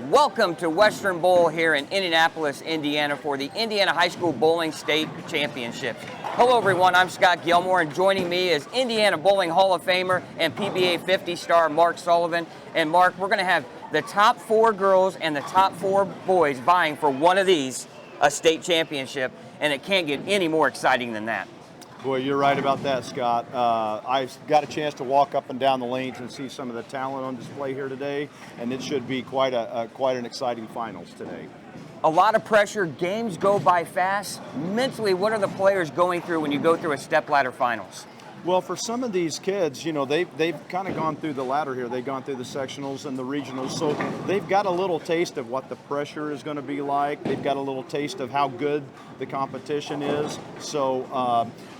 Welcome to Western Bowl here in Indianapolis, Indiana for the Indiana High School Bowling State Championships. Hello everyone, I'm Scott Gilmore, and joining me is Indiana Bowling Hall of Famer and PBA 50 star Mark Sullivan. And Mark, we're going to have the top 4 girls and the top 4 boys vying for one of these, a state championship, and it can't get any more exciting than that. Boy, you're right about that, Scott. I got a chance to walk up and down the lanes and see some of the talent on display here today, and it should be quite an exciting finals today. A lot of pressure, games go by fast. Mentally, what are the players going through when you go through a stepladder finals? Well, for some of these kids, you know, they've kind of gone through the ladder here. They've gone through the sectionals and the regionals, so they've got a little taste of what the pressure is going to be like. They've got a little taste of how good the competition is. So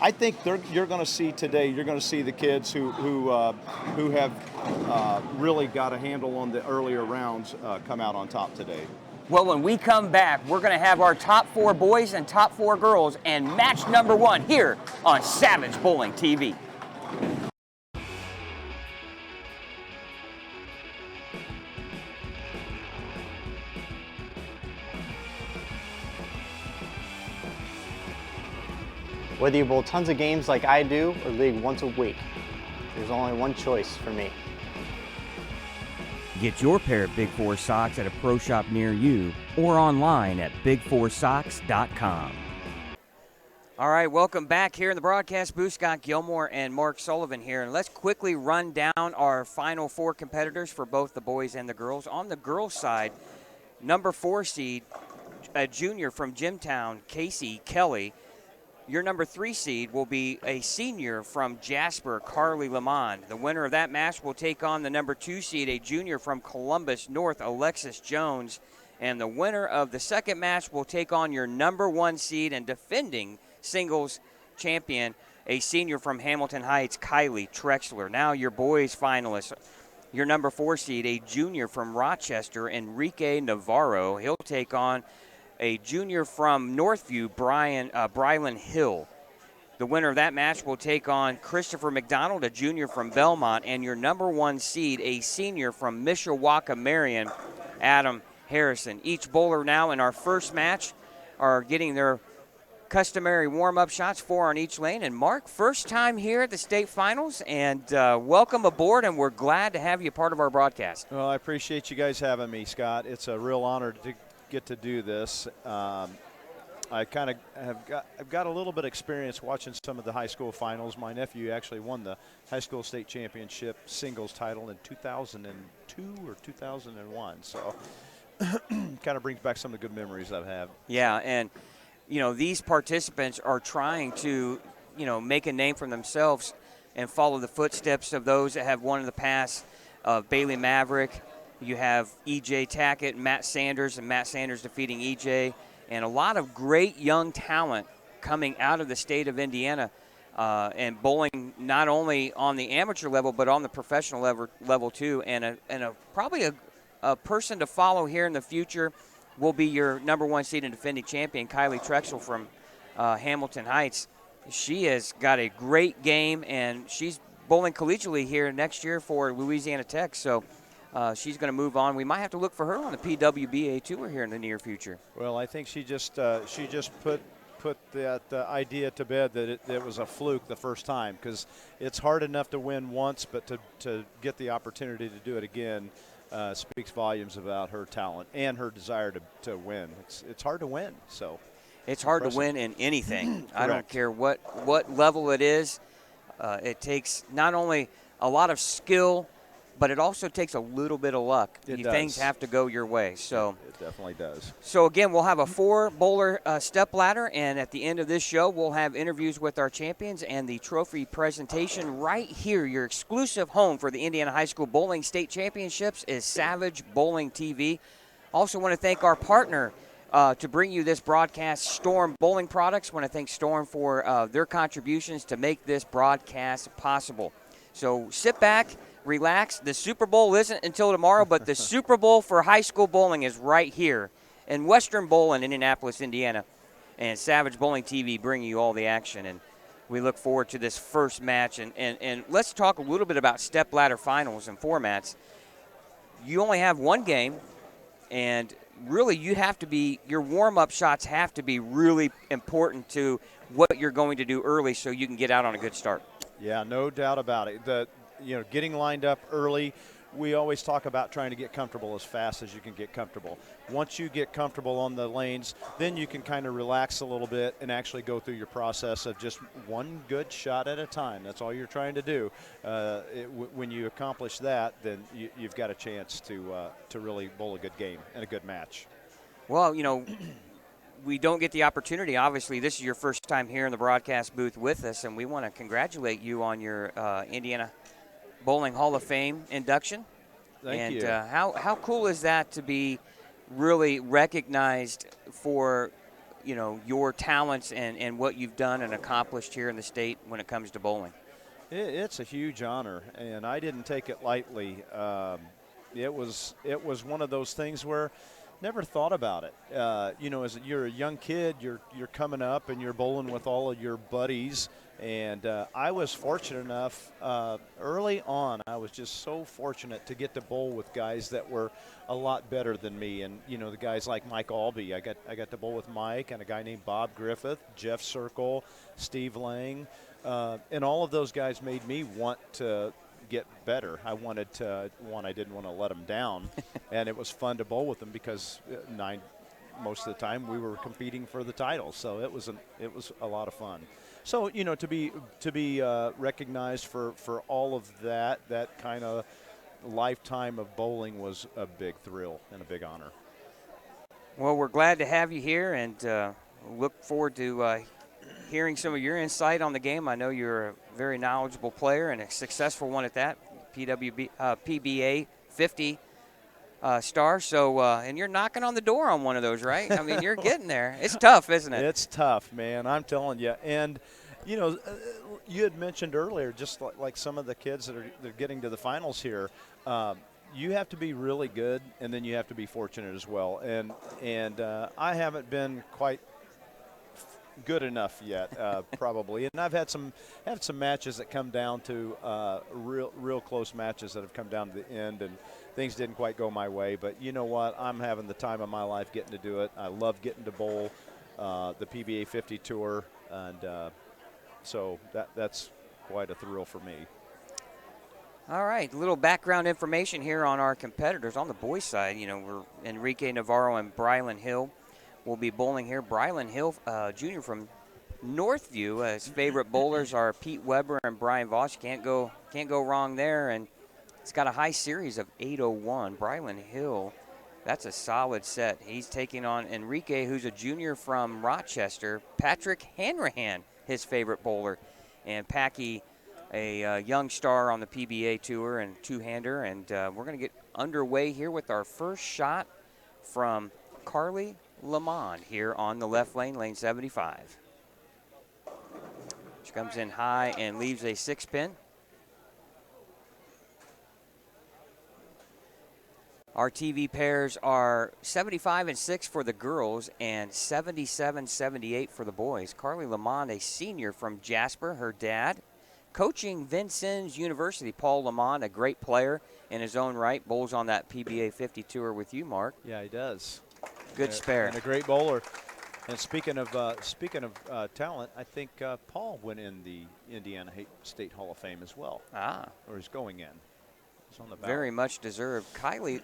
I think you're going to see today. You're going to see the kids who have really got a handle on the earlier rounds come out on top today. Well, when we come back, we're going to have our top 4 boys and top 4 girls and match number 1 here on Savage Bowling TV. Whether you bowl tons of games like I do or league once a week, there's only one choice for me. Get your pair of Big 4 socks at a pro shop near you or online at big4socks.com. All right, welcome back here in the broadcast booth. Scott Gilmore and Mark Sullivan here. And let's quickly run down our final 4 competitors for both the boys and the girls. On the girls' side, number 4 seed, a junior from Jimtown, Casey Kelly. Your number 3 seed will be a senior from Jasper, Carly Lamond. The winner of that match will take on the number 2 seed, a junior from Columbus North, Alexis Jones. And the winner of the second match will take on your number 1 seed and defending singles champion, a senior from Hamilton Heights, Kylie Trexler. Now your boys finalists. Your number 4 seed, a junior from Rochester, Enrique Navarro. He'll take on a junior from Northview, Brylan Hill. The winner of that match will take on Christopher McDonald, a junior from Belmont, and your number 1 seed, a senior from Mishawaka Marion, Adam Harrison. Each bowler now in our first match are getting their customary warm-up shots, 4 on each lane. And Mark, first time here at the state finals, and welcome aboard, and we're glad to have you part of our broadcast. Well, I appreciate you guys having me, Scott. It's a real honor to get to do this. I've got a little bit of experience watching some of the high school finals. My nephew actually won the high school state championship singles title in 2002 or 2001. So kind of brings back some of the good memories I've had. Yeah, and you know, these participants are trying to, you know, make a name for themselves and follow the footsteps of those that have won in the past. Bailey Maverick, you have E.J. Tackett, and Matt Sanders defeating E.J., and a lot of great young talent coming out of the state of Indiana and bowling not only on the amateur level but on the professional level too. And probably a person to follow here in the future will be your number 1 seed and defending champion, Kylie Trexel from Hamilton Heights. She has got a great game, and she's bowling collegiately here next year for Louisiana Tech. So she's going to move on. We might have to look for her on the PWBA tour here in the near future. Well, I think she just put that idea to bed that it was a fluke the first time, because it's hard enough to win once, but to get the opportunity to do it again speaks volumes about her talent and her desire to win. It's hard to win, so it's hard to win in anything. I don't care what level it is. It takes not only a lot of skill, but it also takes a little bit of luck. Things have to go your way. So it definitely does. So again, we'll have a 4-bowler step ladder, and at the end of this show, we'll have interviews with our champions and the trophy presentation right here. Your exclusive home for the Indiana High School Bowling State Championships is Savage Bowling TV. Also want to thank our partner to bring you this broadcast, Storm Bowling Products. Want to thank Storm for their contributions to make this broadcast possible. So sit back, relax. The Super Bowl isn't until tomorrow, but the Super Bowl for high school bowling is right here in Western Bowl in Indianapolis, Indiana. And Savage Bowling TV bringing you all the action. And we look forward to this first match. And let's talk a little bit about step ladder finals and formats. You only have one game And really, your warm-up shots have to be really important to what you're going to do early so you can get out on a good start. Yeah, no doubt about it. Getting lined up early, we always talk about trying to get comfortable as fast as you can get comfortable. Once you get comfortable on the lanes, then you can kind of relax a little bit and actually go through your process of just one good shot at a time. That's all you're trying to do. When you accomplish that, then you've got a chance to really bowl a good game and a good match. Well, we don't get the opportunity. Obviously, this is your first time here in the broadcast booth with us, and we want to congratulate you on your Indiana Bowling Hall of Fame induction. Thank you. How cool is that to be really recognized for, your talents and what you've done and accomplished here in the state when it comes to bowling? It's a huge honor, and I didn't take it lightly. It was one of those things where never thought about it. As you're a young kid, you're coming up and you're bowling with all of your buddies. And I was fortunate enough early on. I was just so fortunate to get to bowl with guys that were a lot better than me. And the guys like Mike Albee. I got to bowl with Mike and a guy named Bob Griffith, Jeff Circle, Steve Lang, and all of those guys made me want to get better. I didn't want to let them down, and it was fun to bowl with them because most of the time we were competing for the title. So it was a lot of fun. So to be recognized for all of that kind of lifetime of bowling was a big thrill and a big honor. Well, we're glad to have you here, and look forward to hearing some of your insight on the game. I know you're a very knowledgeable player and a successful one at that, PBA 50 star. So, and you're knocking on the door on one of those, right? I mean, you're getting there. It's tough, isn't it? It's tough, man. I'm telling you. And, you had mentioned earlier, just like some of the kids that are getting to the finals here, you have to be really good, and then you have to be fortunate as well. And I haven't been quite good enough yet, probably. And I've had some matches that come down to real close matches that have come down to the end, and things didn't quite go my way. But you know what? I'm having the time of my life getting to do it. I love getting to bowl the PBA 50 Tour, and so that's quite a thrill for me. All right, a little background information here on our competitors. On the boys' side, we're Enrique Navarro and Brylan Hill will be bowling here. Brylan Hill, Jr. from Northview. His favorite bowlers are Pete Weber and Brian Voss. Can't go wrong there. And it's got a high series of 801. Brylan Hill, that's a solid set. He's taking on Enrique, who's a junior from Rochester. Patrick Hanrahan, his favorite bowler. And Packy, a young star on the PBA Tour and two-hander. And we're going to get underway here with our first shot from Carly Lamond here on the left lane, lane 75. She comes in high and leaves a 6-pin. Our TV pairs are 75 and 6 for the girls and 77-78 for the boys. Carly Lamond, a senior from Jasper, her dad, coaching Vincennes University. Paul Lamond, a great player in his own right, bowls on that PBA 50 Tour with you, Mark. Yeah, he does. Good spare. And a great bowler. And speaking of talent, I think Paul went in the Indiana State Hall of Fame as well. Or is going in. It's on the ballot. Very much deserved. Carly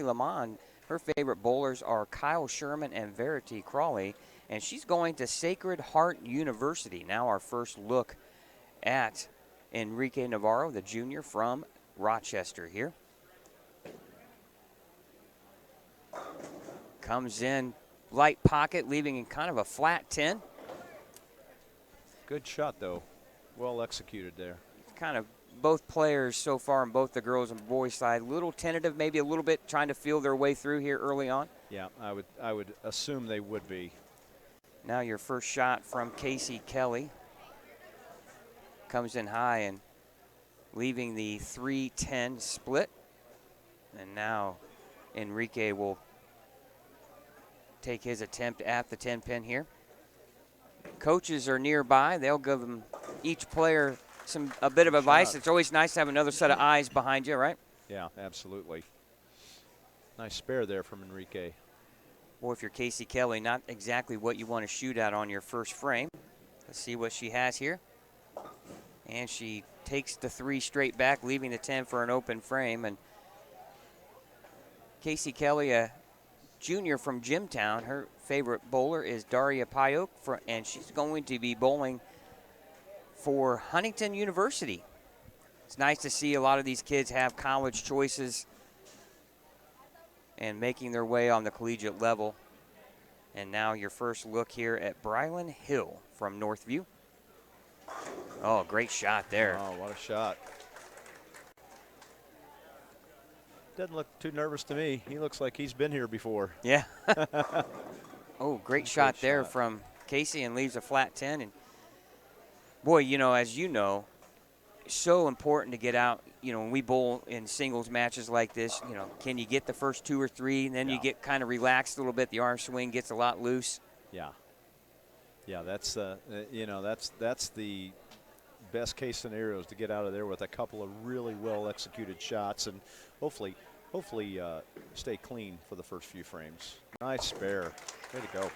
Lamond, her favorite bowlers are Kyle Sherman and Verity Crawley, and she's going to Sacred Heart University. Now our first look at Enrique Navarro, the junior from Rochester here. Comes in light pocket, leaving in kind of a flat 10. Good shot, though. Well executed there. Kind of both players so far on both the girls and boys side, a little tentative, maybe a little bit trying to feel their way through here early on. Yeah, I would assume they would be. Now your first shot from Casey Kelly. Comes in high and leaving the 3-10 split. And now Enrique will take his attempt at the 10-pin here. Coaches are nearby. They'll give them each player a bit of advice. It's always nice to have another set of eyes behind you, right? Yeah, absolutely. Nice spare there from Enrique. Boy, if you're Casey Kelly, not exactly what you want to shoot at on your first frame. Let's see what she has here. And she takes the 3 straight back, leaving the 10 for an open frame. And Casey Kelly, a junior from Jimtown, her favorite bowler is Daria Payok, and she's going to be bowling for Huntington University. It's nice to see a lot of these kids have college choices and making their way on the collegiate level. And now your first look here at Brylan Hill from Northview. Oh, great shot there. Oh, what a shot. Doesn't look too nervous to me. He looks like he's been here before. Yeah. Oh, great shot there from Casey, and leaves a flat 10. And boy, you know, as you know, so important to get out, you know, when we bowl in singles matches like this, you know, can you get the first 2 or 3, and then you get kind of relaxed a little bit, the arm swing gets a lot loose. Yeah. Yeah, that's, you know, that's the best case scenario, is to get out of there with a couple of really well executed shots and hopefully stay clean for the first few frames. Nice spare. Way to go.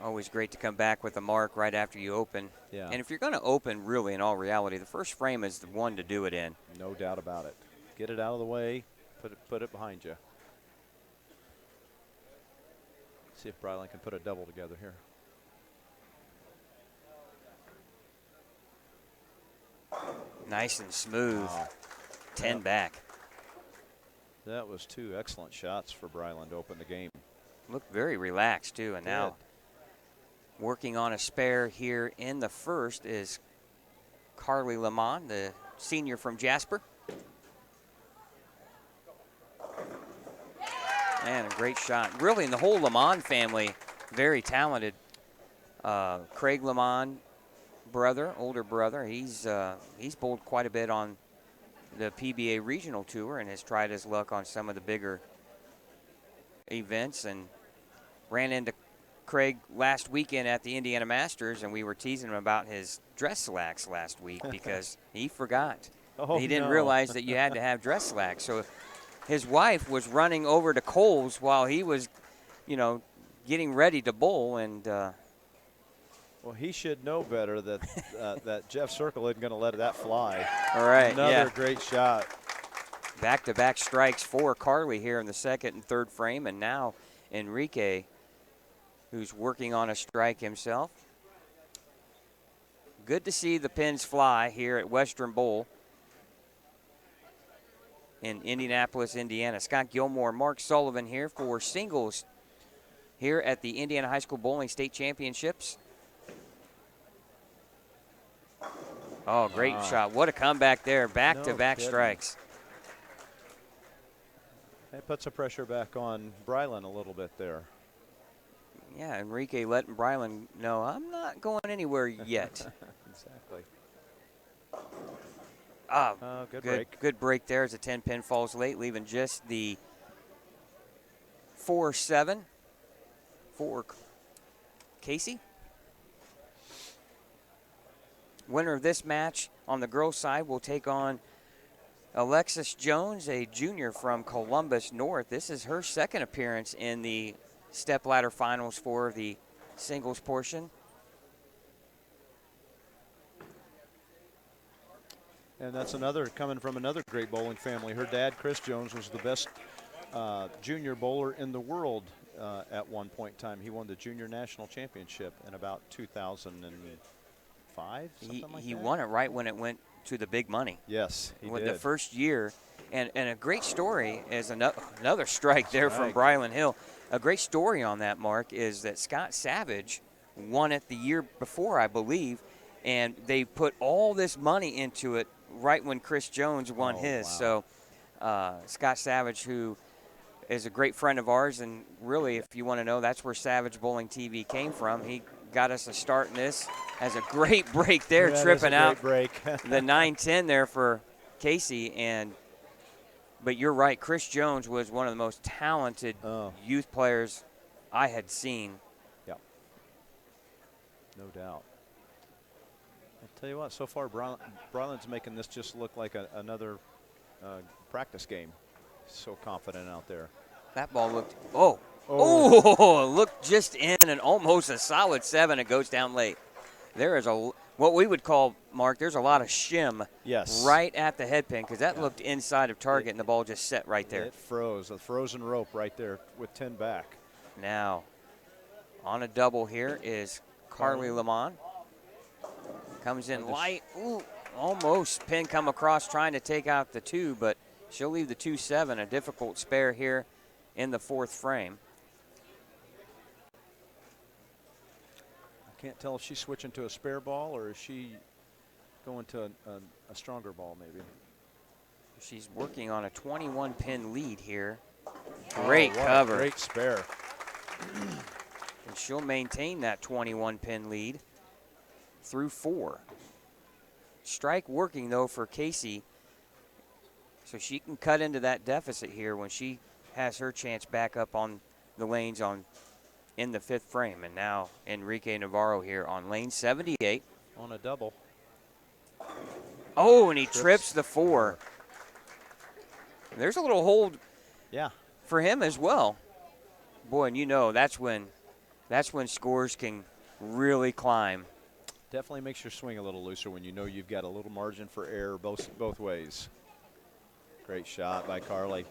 Always great to come back with a mark right after you open. Yeah. And if you're going to open, really, in all reality, the first frame is the one to do it in. No doubt about it. Get it out of the way, put it behind you. See if Brylan can put a double together here. Nice and smooth. Wow. 10 back. That was 2 excellent shots for Brylan to open the game. Looked very relaxed, too, and now working on a spare here in the first is Carly Lamont, the senior from Jasper. And a great shot. Really, in the whole Lamont family, very talented. Craig Lamont, brother, older brother, he's bowled quite a bit on the PBA regional tour and has tried his luck on some of the bigger events, and ran into Craig last weekend at the Indiana Masters, and we were teasing him about his dress slacks last week because he forgot. He didn't realize that you had to have dress slacks. So his wife was running over to Kohl's while he was, you know, getting ready to bowl, and well, he should know better that that Jeff Circle isn't going to let that fly. All right, another great shot. Back-to-back strikes for Carly here in the second and third frame, and now Enrique, who's working on a strike himself. Good to see the pins fly here at Western Bowl in Indianapolis, Indiana. Scott Gilmore, Mark Sullivan here for singles here at the Indiana High School Bowling State Championships. Oh, great shot. What a comeback there. Back-to-back strikes. That puts the pressure back on Brylan a little bit there. Yeah, Enrique letting Brylan know, I'm not going anywhere yet. Exactly. Good break. Good break there as the 10-pin falls late, leaving just the 4-7 for Casey. Winner of this match on the girls' side will take on Alexis Jones, a junior from Columbus North. This is her second appearance in the stepladder finals for the singles portion. And that's another coming from another great bowling family. Her dad, Chris Jones, was the best junior bowler in the world at one point in time. He won the junior national championship in about 2005, something like that. He won it right when it went to the big money. Yes, he did. The first year. And a great story is another strike there from Brylan Hill. A great story on that, Mark, is that Scott Savage won it the year before, I believe, and they put all this money into it right when Chris Jones won his. Wow. So Scott Savage, who is a great friend of ours, and really, if you want to know, that's where Savage Bowling TV came from. He got us a start in this. Has a great break there, tripping out break. the 9-10 there for Casey. But you're right, Chris Jones was one of the most talented youth players I had seen. Yeah, no doubt. I'll tell you what, so far Brylan's making this just look like another practice game. So confident out there. That ball looked, oh, looked just in and almost a solid 7. It goes down late. There is what we would call, Mark, there's a lot of shim right at the head pin because that looked inside of target and the ball just set right there. It froze, a frozen rope right there with 10 back. Now, on a double here is Carly Lamont. Comes in light. Ooh, almost pin come across trying to take out the 2, but she'll leave the 2-7, a difficult spare here in the 4th frame. I can't tell if she's switching to a spare ball or is she going to a stronger ball maybe. She's working on a 21-pin lead here. Great cover. Great spare. And she'll maintain that 21-pin lead through 4. Strike working, though, for Casey, so she can cut into that deficit here when she has her chance back up on the lanes in the 5th frame. And now Enrique Navarro here on lane 78. On a double. Oh, and he trips the 4. There's a little hold for him as well. Boy, and you know that's when scores can really climb. Definitely makes your swing a little looser when you know you've got a little margin for error both ways. Great shot by Carly.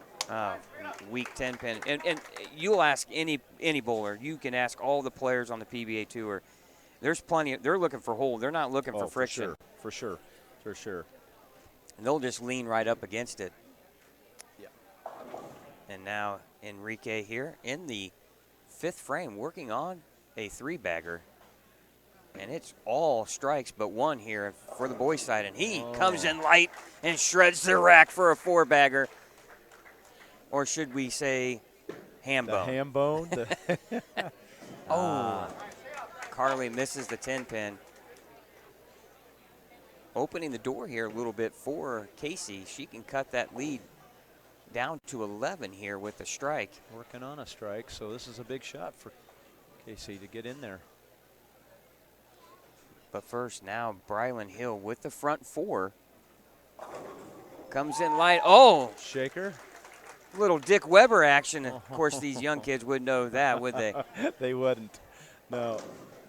Weak 10 pin. And you'll ask any bowler. You can ask all the players on the PBA Tour. There's plenty. They're looking for hold. They're not looking for friction. For sure. And they'll just lean right up against it. Yeah. And now Enrique here in the 5th frame working on a 3-bagger. And it's all strikes but 1 here for the boys' side. And he comes in light and shreds the rack for a 4-bagger. Or should we say ham bone? The ham bone. Carly misses the 10-pin. Opening the door here a little bit for Casey. She can cut that lead down to 11 here with a strike. Working on a strike, so this is a big shot for Casey to get in there. But first, now Brylan Hill with the front 4. Comes in light. Oh! Shaker. Little Dick Weber action. Of course, these young kids wouldn't know that, would they? They wouldn't. No.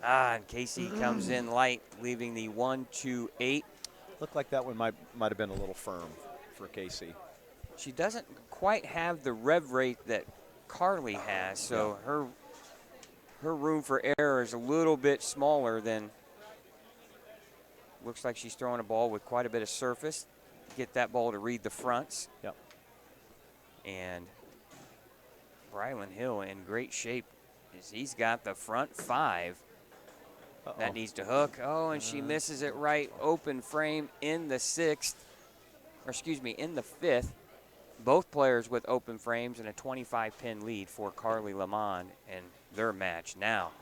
And Casey comes in light, leaving the 1-2-8. Looked like that one might have been a little firm for Casey. She doesn't quite have the rev rate that Carly has, so her room for error is a little bit smaller than. Looks like she's throwing a ball with quite a bit of surface. Get that ball to read the fronts. Yep. And Brylan Hill in great shape as he's got the front 5. That needs to hook. Oh, and she misses it right. Open frame in the 6th. Or excuse me, in the 5th. Both players with open frames and a 25-pin lead for Carly Lamont and their match now.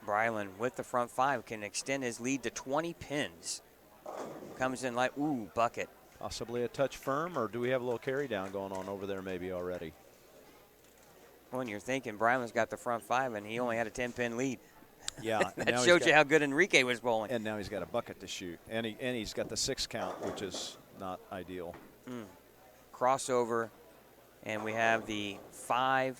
Brylan with the front 5 can extend his lead to 20 pins. Comes in like, bucket. Possibly a touch firm, or do we have a little carry down going on over there maybe already? Well, and you're thinking Brylan's got the front 5 and he only had a 10-pin lead. Yeah. That showed you how good Enrique was bowling. And now he's got a bucket to shoot. And he's got the 6 count, which is not ideal. Crossover, and we have the 5-10.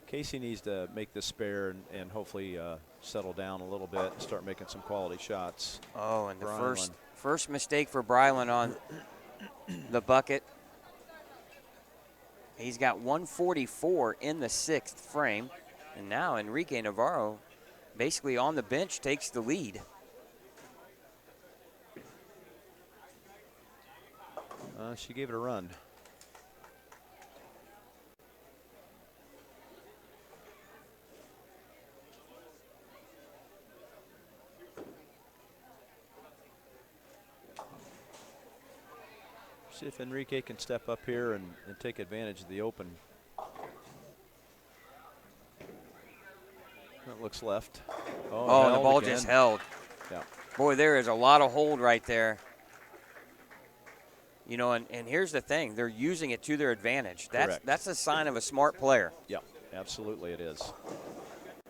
Casey needs to make the spare and hopefully settle down a little bit and start making some quality shots. Oh, and the first mistake for Brylan on the bucket. He's got 144 in the 6th frame. And now Enrique Navarro, basically on the bench, takes the lead. She gave it a run. See if Enrique can step up here and take advantage of the open. That looks left. Oh, the ball just held. Yeah. Boy, there is a lot of hold right there. You know, and here's the thing. They're using it to their advantage. That's a sign of a smart player. Yeah, absolutely it is.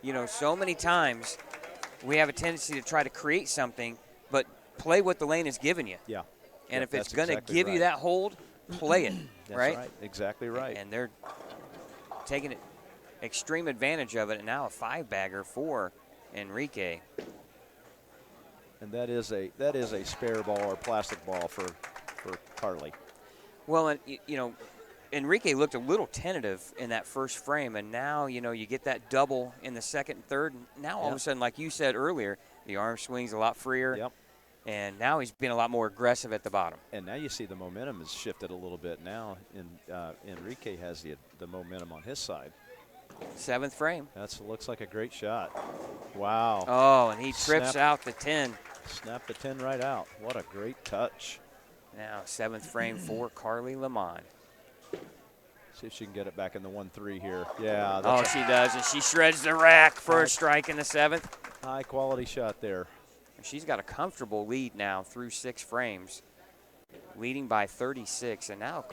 You know, so many times we have a tendency to try to create something, but play what the lane is giving you. Yeah. And Yeah, if it's that's going to exactly give you right. that hold, play it, That's right? Exactly right. And they're taking extreme advantage of it, and now a 5-bagger for Enrique. And that is a spare ball or plastic ball for Carly. Well, and Enrique looked a little tentative in that first frame, and now, you get that double in the second and third. And now all of a sudden, like you said earlier, the arm swing's a lot freer. Yep. And now he's being a lot more aggressive at the bottom. And now you see the momentum has shifted a little bit now. Enrique has the momentum on his side. 7th frame. That looks like a great shot. Wow. Oh, and he trips out the 10. Snapped the 10 right out. What a great touch. Now 7th frame for Carly Lamont. See if she can get it back in the 1-3 here. Yeah. Oh, she does, and she shreds the rack for a strike in the 7th. High quality shot there. She's got a comfortable lead now through 6 frames, leading by 36. And now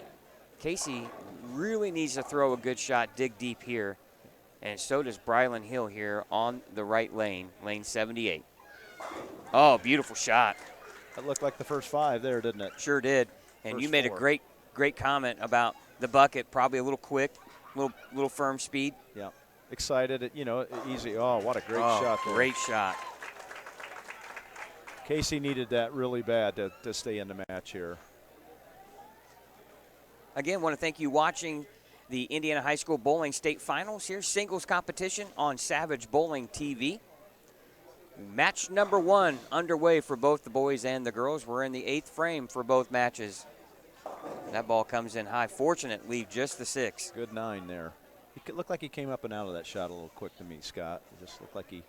Casey really needs to throw a good shot, dig deep here. And so does Brylan Hill here on the right lane, lane 78. Oh, beautiful shot. That looked like the first 5 there, didn't it? Sure did. And First you made 4. a great comment about the bucket, probably a little quick, little firm speed. Yeah. Excited, easy. Oh, what a great shot there. Great shot. Casey needed that really bad to stay in the match here. Again, want to thank you watching the Indiana High School Bowling State Finals here, singles competition on Savage Bowling TV. Match number 1 underway for both the boys and the girls. We're in the 8th frame for both matches. That ball comes in high. Fortunate leave just the 6. Good 9 there. It looked like he came up and out of that shot a little quick to me, Scott. It just looked like he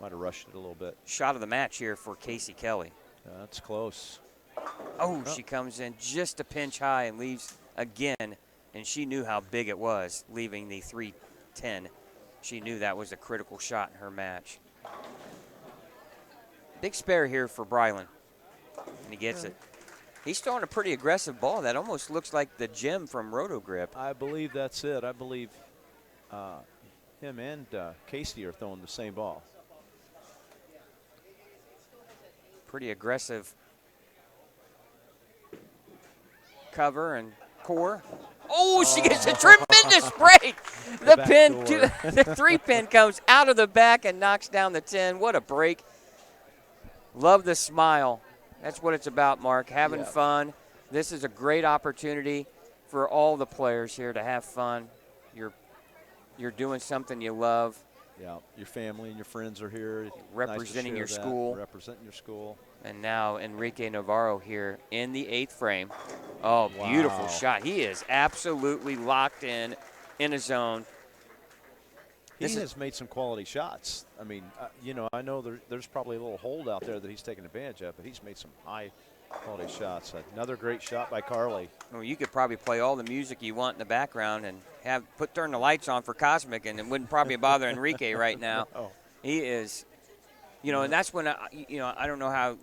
might have rushed it a little bit. Shot of the match here for Casey Kelly. That's close. Oh, she comes in just a pinch high and leaves again. And she knew how big it was, leaving the 310. She knew that was a critical shot in her match. Big spare here for Brylan. And he gets it. He's throwing a pretty aggressive ball. That almost looks like the Jim from Roto Grip. I believe that's it. I believe him and Casey are throwing the same ball. Pretty aggressive cover and core. Oh, she gets a tremendous break. The pin, the 3-pin comes out of the back and knocks down the 10. What a break. Love the smile. That's what it's about, Mark, having fun. This is a great opportunity for all the players here to have fun. You're doing something you love. Yeah, your family and your friends are here. Representing nice your to share school. that. Representing your school. And now Enrique Navarro here in the 8th frame. Oh, beautiful shot. He is absolutely locked in a zone. He has made some quality shots. I mean, I know there's probably a little hold out there that he's taking advantage of, but he's made some high-quality shots. Another great shot by Carly. Well, you could probably play all the music you want in the background and turn the lights on for Cosmic, and it wouldn't probably bother Enrique right now. Oh. He is, and that's when I don't know how,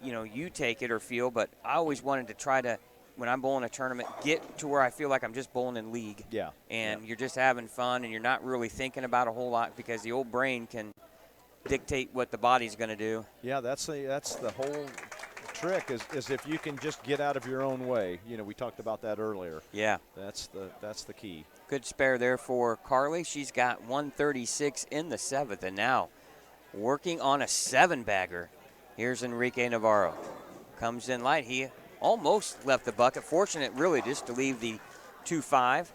you take it or feel, but I always wanted to try to, when I'm bowling a tournament, get to where I feel like I'm just bowling in league. Yeah. And you're just having fun, and you're not really thinking about a whole lot because the old brain can dictate what the body's going to do. Yeah, that's the whole trick is if you can just get out of your own way. We talked about that earlier. Yeah. That's the key. Good spare there for Carly. She's got 136 in the 7th, and now working on a 7-bagger. Here's Enrique Navarro. Comes in light. He almost left the bucket. Fortunate, really, just to leave the 2-5.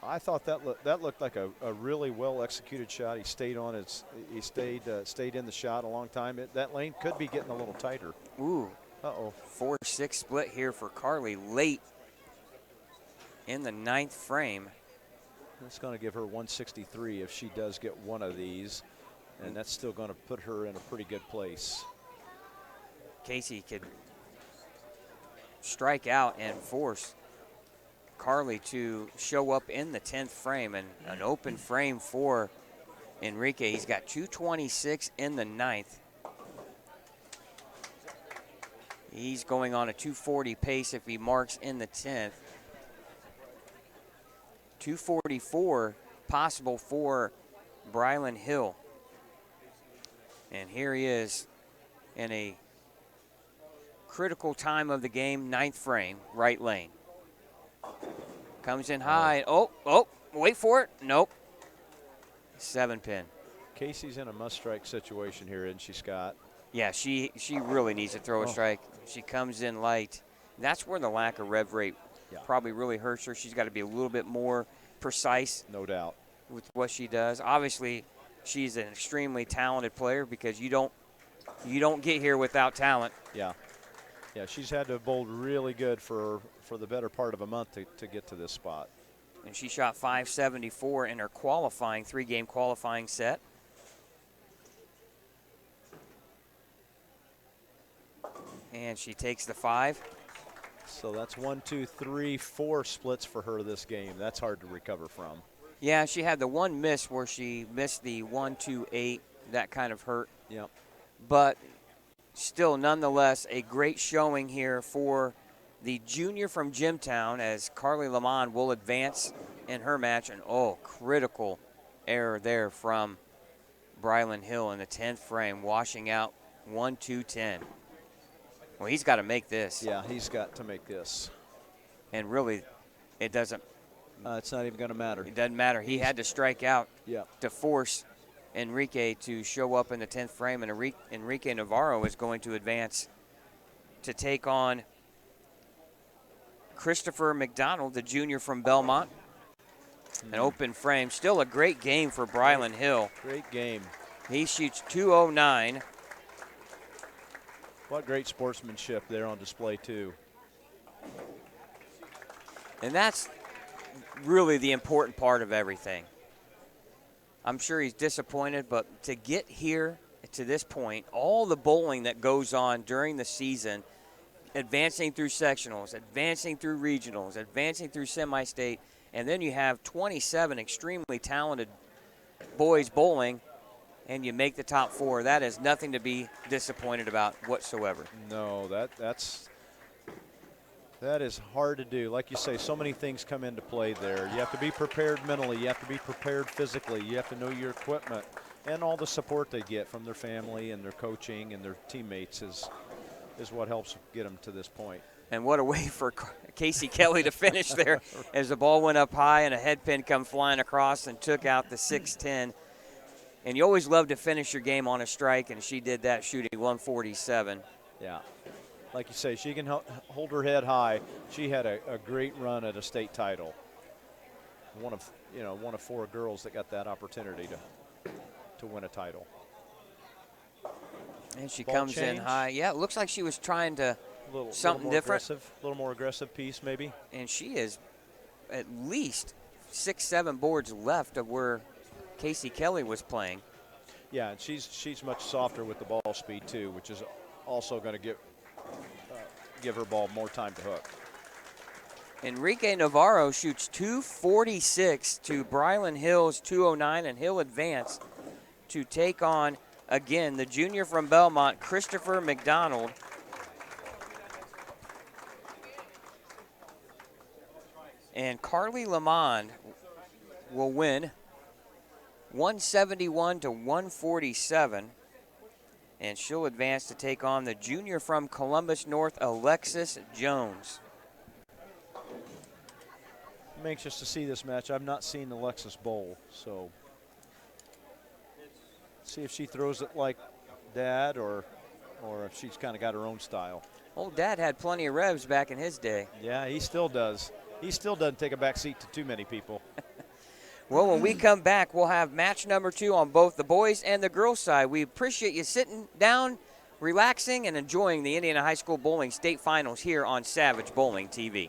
I thought that looked like a really well executed shot. He stayed on its. He stayed in the shot a long time. That lane could be getting a little tighter. Ooh. Uh-oh. 4-6 split here for Carly late in the 9th frame. That's going to give her 163 if she does get one of these, and that's still going to put her in a pretty good place. Casey could strike out and force Carly to show up in the 10th frame, and an open frame for Enrique. He's got 226 in the 9th. He's going on a 240 pace if he marks in the 10th. 244 possible for Brylan Hill. And here he is in a critical time of the game, 9th frame, right lane. Comes in high. Oh, wait for it. Nope. 7-pin. Casey's in a must-strike situation here, isn't she, Scott? Yeah, she really needs to throw a strike. She comes in light. That's where the lack of rev rate probably really hurts her. She's got to be a little bit more precise. No doubt. With what she does. Obviously, she's an extremely talented player because you don't get here without talent. Yeah. Yeah, she's had to have bowled really good for the better part of a month to get to this spot. And she shot 574 in her qualifying, 3-game qualifying set. And she takes the 5. So that's 1, 2, 3, 4 splits for her this game. That's hard to recover from. Yeah, she had the one miss where she missed the 1, 2, 8. That kind of hurt. Yep. But still, nonetheless, a great showing here for the junior from Jimtown as Carly Lamont will advance in her match. And, critical error there from Brylan Hill in the 10th frame, washing out 1, 2, 10. Well, he's got to make this. Yeah, he's got to make this. And really, it doesn't. It's not even going to matter. It doesn't matter. He had to strike out Yeah. to force Enrique to show up in the 10th frame, and Enrique Navarro is going to advance to take on Christopher McDonald, the junior from Belmont. An open frame. Still a great game for Brylan Hill. Great game. He shoots 209. What great sportsmanship there on display, too. And that's really the important part of everything. I'm sure he's disappointed, but to get here to this point, all the bowling that goes on during the season, advancing through sectionals, advancing through regionals, advancing through semi-state, and then you have 27 extremely talented boys bowling, and you make the top 4. That is nothing to be disappointed about whatsoever. No, that is hard to do. Like you say, so many things come into play there. You have to be prepared mentally. You have to be prepared physically. You have to know your equipment. And all the support they get from their family and their coaching and their teammates is what helps get them to this point. And what a way for Casey Kelly to finish there as the ball went up high and a head pin come flying across and took out the 6-10. And you always love to finish your game on a strike, and she did that shooting 147. Yeah. Like you say, she can hold her head high. She had a great run at a state title. One of 4 girls that got that opportunity to win a title. And she Ball comes change. in high. Yeah, it looks like she was trying to something different. A little more aggressive piece maybe. And she is at least 6-7 boards left of where Casey Kelly was playing. Yeah, and she's much softer with the ball speed too, which is also going to give her ball more time to hook. Enrique Navarro shoots 246 to Brylan Hill's 209, and he'll advance to take on, again, the junior from Belmont, Christopher McDonald. And Carly Lamond will win 171 to 147. And she'll advance to take on the junior from Columbus North, Alexis Jones. I'm anxious to see this match. I've not seen Alexis bowl, so see if she throws it like Dad or if she's kind of got her own style. Old Dad had plenty of revs back in his day. Yeah, he still does. He still doesn't take a back seat to too many people. Well, when we come back, we'll have match number 2 on both the boys and the girls side. We appreciate you sitting down, relaxing, and enjoying the Indiana High School Bowling State Finals here on Savage Bowling TV.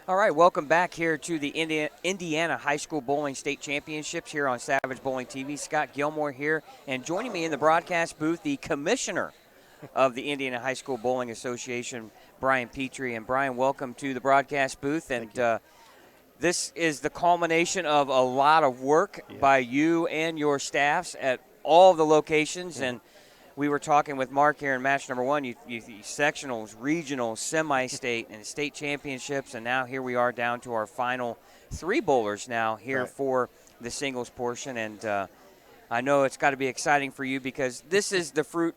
All right, welcome back here to the Indiana High School Bowling State Championships here on Savage Bowling TV. Scott Gilmore here, and joining me in the broadcast booth, the commissioner of the Indiana High School Bowling Association, Brian Petrie. And Brian, welcome to the broadcast booth. And this is the culmination of a lot of work by you and your staffs at all the locations. And we were talking with Mark here in match number 1. You sectionals, regionals, semi-state, and state championships. And now here we are down to our final 3 bowlers now here for the singles portion. And I know it's got to be exciting for you because this is the fruit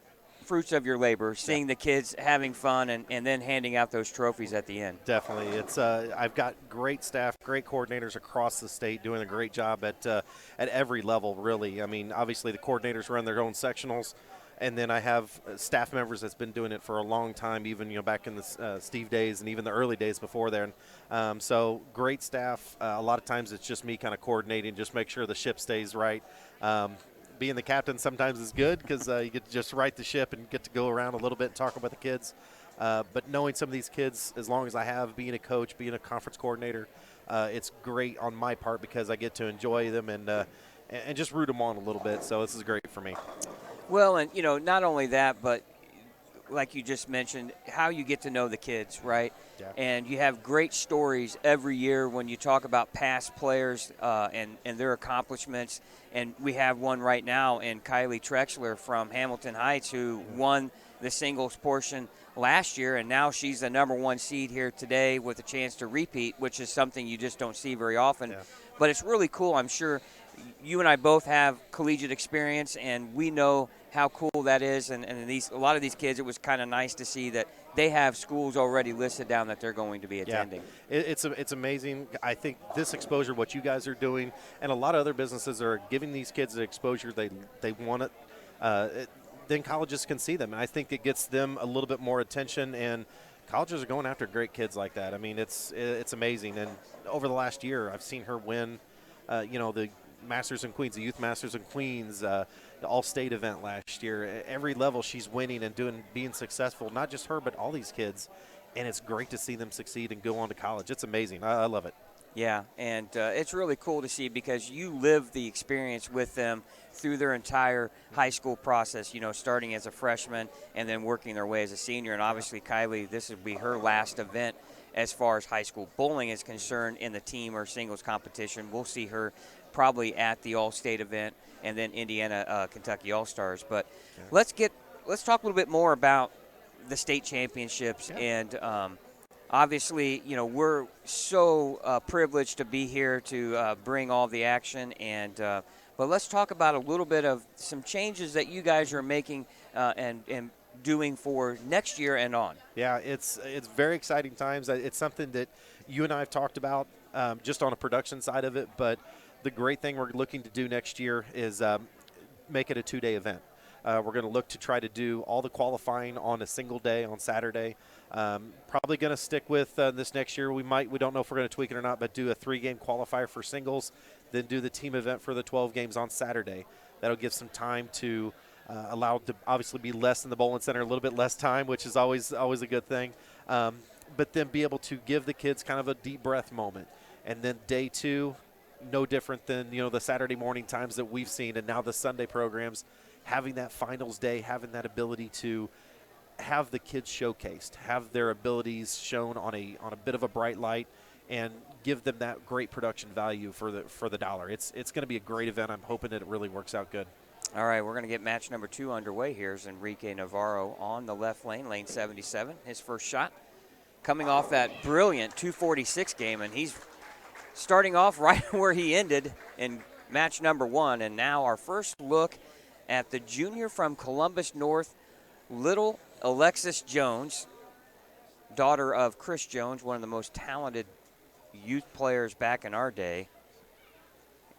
fruits of your labor, seeing the kids having fun and then handing out those trophies at the end. Definitely. It's I've got great staff, great coordinators across the state doing a great job at every level, really. I mean, obviously the coordinators run their own sectionals, and then I have staff members that's been doing it for a long time, even back in the Steve days and even the early days before then. So great staff. A lot of times it's just me kind of coordinating, just make sure the ship stays right. Being the captain sometimes is good because you get to just right the ship and get to go around a little bit and talk about the kids. But knowing some of these kids, as long as I have, being a coach, being a conference coordinator, it's great on my part because I get to enjoy them and just root them on a little bit. So this is great for me. Well, and, not only that, but like you just mentioned, how you get to know the kids, right? Yeah. And you have great stories every year when you talk about past players and their accomplishments. And we have one right now in Kylie Trexler from Hamilton Heights, who won the singles portion last year, and now she's the number 1 seed here today with a chance to repeat, which is something you just don't see very often. Yeah. But it's really cool. I'm sure you and I both have collegiate experience, and we know how cool that is. And a lot of these kids, it was kind of nice to see that they have schools already listed down that they're going to be attending. Yeah. It's amazing. I think this exposure, what you guys are doing, and a lot of other businesses are giving these kids the exposure they want it. Then colleges can see them, and I think it gets them a little bit more attention. And colleges are going after great kids like that. I mean, it's amazing. And over the last year, I've seen her win, the Masters and Queens, the Youth Masters and Queens, the All-State event last year. At every level, she's winning and being successful. Not just her, but all these kids. And it's great to see them succeed and go on to college. It's amazing. I love it. Yeah, and it's really cool to see because you live the experience with them through their entire high school process, starting as a freshman and then working their way as a senior. And obviously, Kylie, this would be her last event as far as high school bowling is concerned in the team or singles competition. We'll see her probably at the All-State event and then Indiana, Kentucky All-Stars. But let's talk a little bit more about the state championships and obviously, we're so privileged to be here to bring all the action. But let's talk about a little bit of some changes that you guys are making and doing for next year and on. Yeah, it's very exciting times. It's something that you and I have talked about just on a production side of it. But the great thing we're looking to do next year is make it a 2-day event. We're going to look to try to do all the qualifying on a single day on Saturday. Probably going to stick with this next year. We don't know if we're going to tweak it or not, but do a 3-game qualifier for singles, then do the team event for the 12 games on Saturday. That'll give some time to allow to obviously be less in the bowling center, a little bit less time, which is always a good thing. But then be able to give the kids kind of a deep breath moment. And then day 2, no different than the Saturday morning times that we've seen, and now the Sunday programs. Having that finals day, having that ability to have the kids showcased, have their abilities shown on a bit of a bright light, and give them that great production value for the dollar. It's going to be a great event. I'm hoping that it really works out good. All right, we're going to get match number 2 underway. Here's Enrique Navarro on the left lane, lane 77. His first shot coming off that brilliant 246 game, and he's starting off right where he ended in match number 1. And now our first look at the junior from Columbus North, little Alexis Jones, daughter of Chris Jones, one of the most talented youth players back in our day.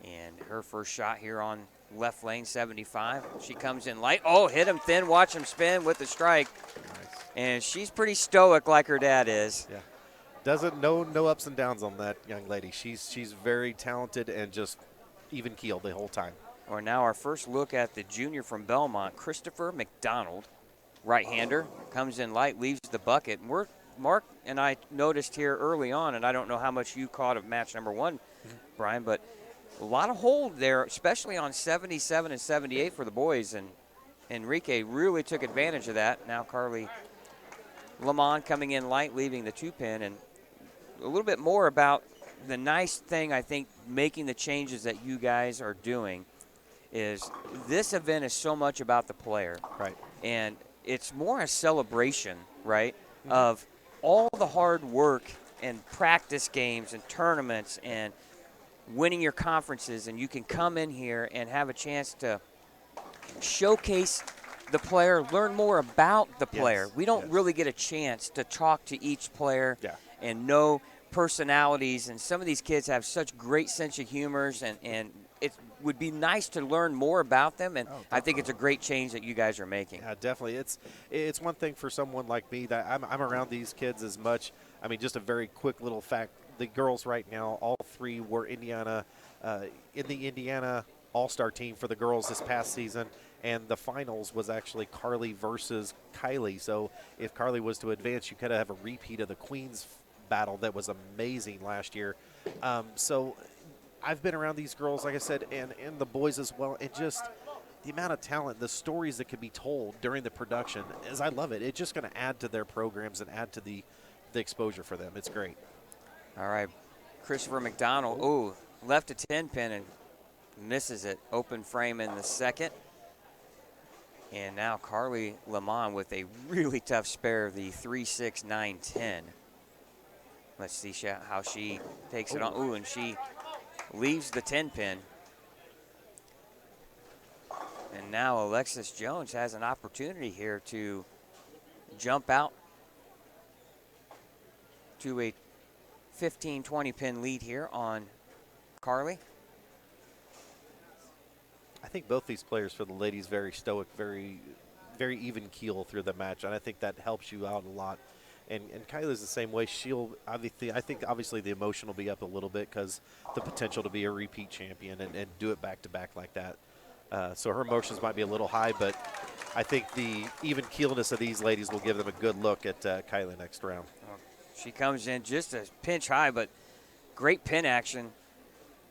And her first shot here on left lane 75. She comes in light. Oh, hit him thin. Watch him spin with the strike. Nice. And she's pretty stoic like her dad is. Yeah. Doesn't no ups and downs on that young lady. She's very talented and just even keeled the whole time. Or now our first look at the junior from Belmont, Christopher McDonald, right-hander, comes in light, leaves the bucket. And Mark and I noticed here early on, and I don't know how much you caught of match number 1, Brian, but a lot of hold there, especially on 77 and 78 for the boys, and Enrique really took advantage of that. Now Carly Lamont coming in light, leaving the 2-pin, and a little bit more about the nice thing, I think, making the changes that you guys are doing is this event is so much about the player. Right. And it's more a celebration, right, of all the hard work and practice games and tournaments and winning your conferences, and you can come in here and have a chance to showcase the player, learn more about the player. Yes, We don't yes. really get a chance to talk to each player Yeah. and know personalities. And some of these kids have such great sense of humors, and it would be nice to learn more about them. And I think it's a great change that you guys are making. Yeah, definitely. It's one thing for someone like me that I'm around these kids as much. I mean, just a very quick little fact: the girls right now, all three were in the Indiana All-Star team for the girls this past season, and the finals was actually Carly versus Kylie. So if Carly was to advance, you could have a repeat of the Queens battle that was amazing last year. So I've been around these girls, like I said, and the boys as well, and just the amount of talent, the stories that can be told during the production, as I love it. It's just going to add to their programs and add to the exposure for them. It's great. All right, Christopher McDonald, ooh, left a 10-pin and misses it. Open frame in the second. And now Carly Lamont with a really tough spare of the 3-6, 9-10. Let's see how she takes it on. Ooh, and she leaves the 10-pin. And now Alexis Jones has an opportunity here to jump out to a 15, 20-pin lead here on Carly. I think both these players for the ladies very stoic, very, very even keel through the match, and I think that helps you out a lot. And Kylie's the same way. She'll obviously, I think obviously the emotion will be up a little bit because the potential to be a repeat champion and do it back to back like that. So her emotions might be a little high, but I think the even keelness of these ladies will give them a good look at Kylie next round. She comes in just a pinch high, but great pin action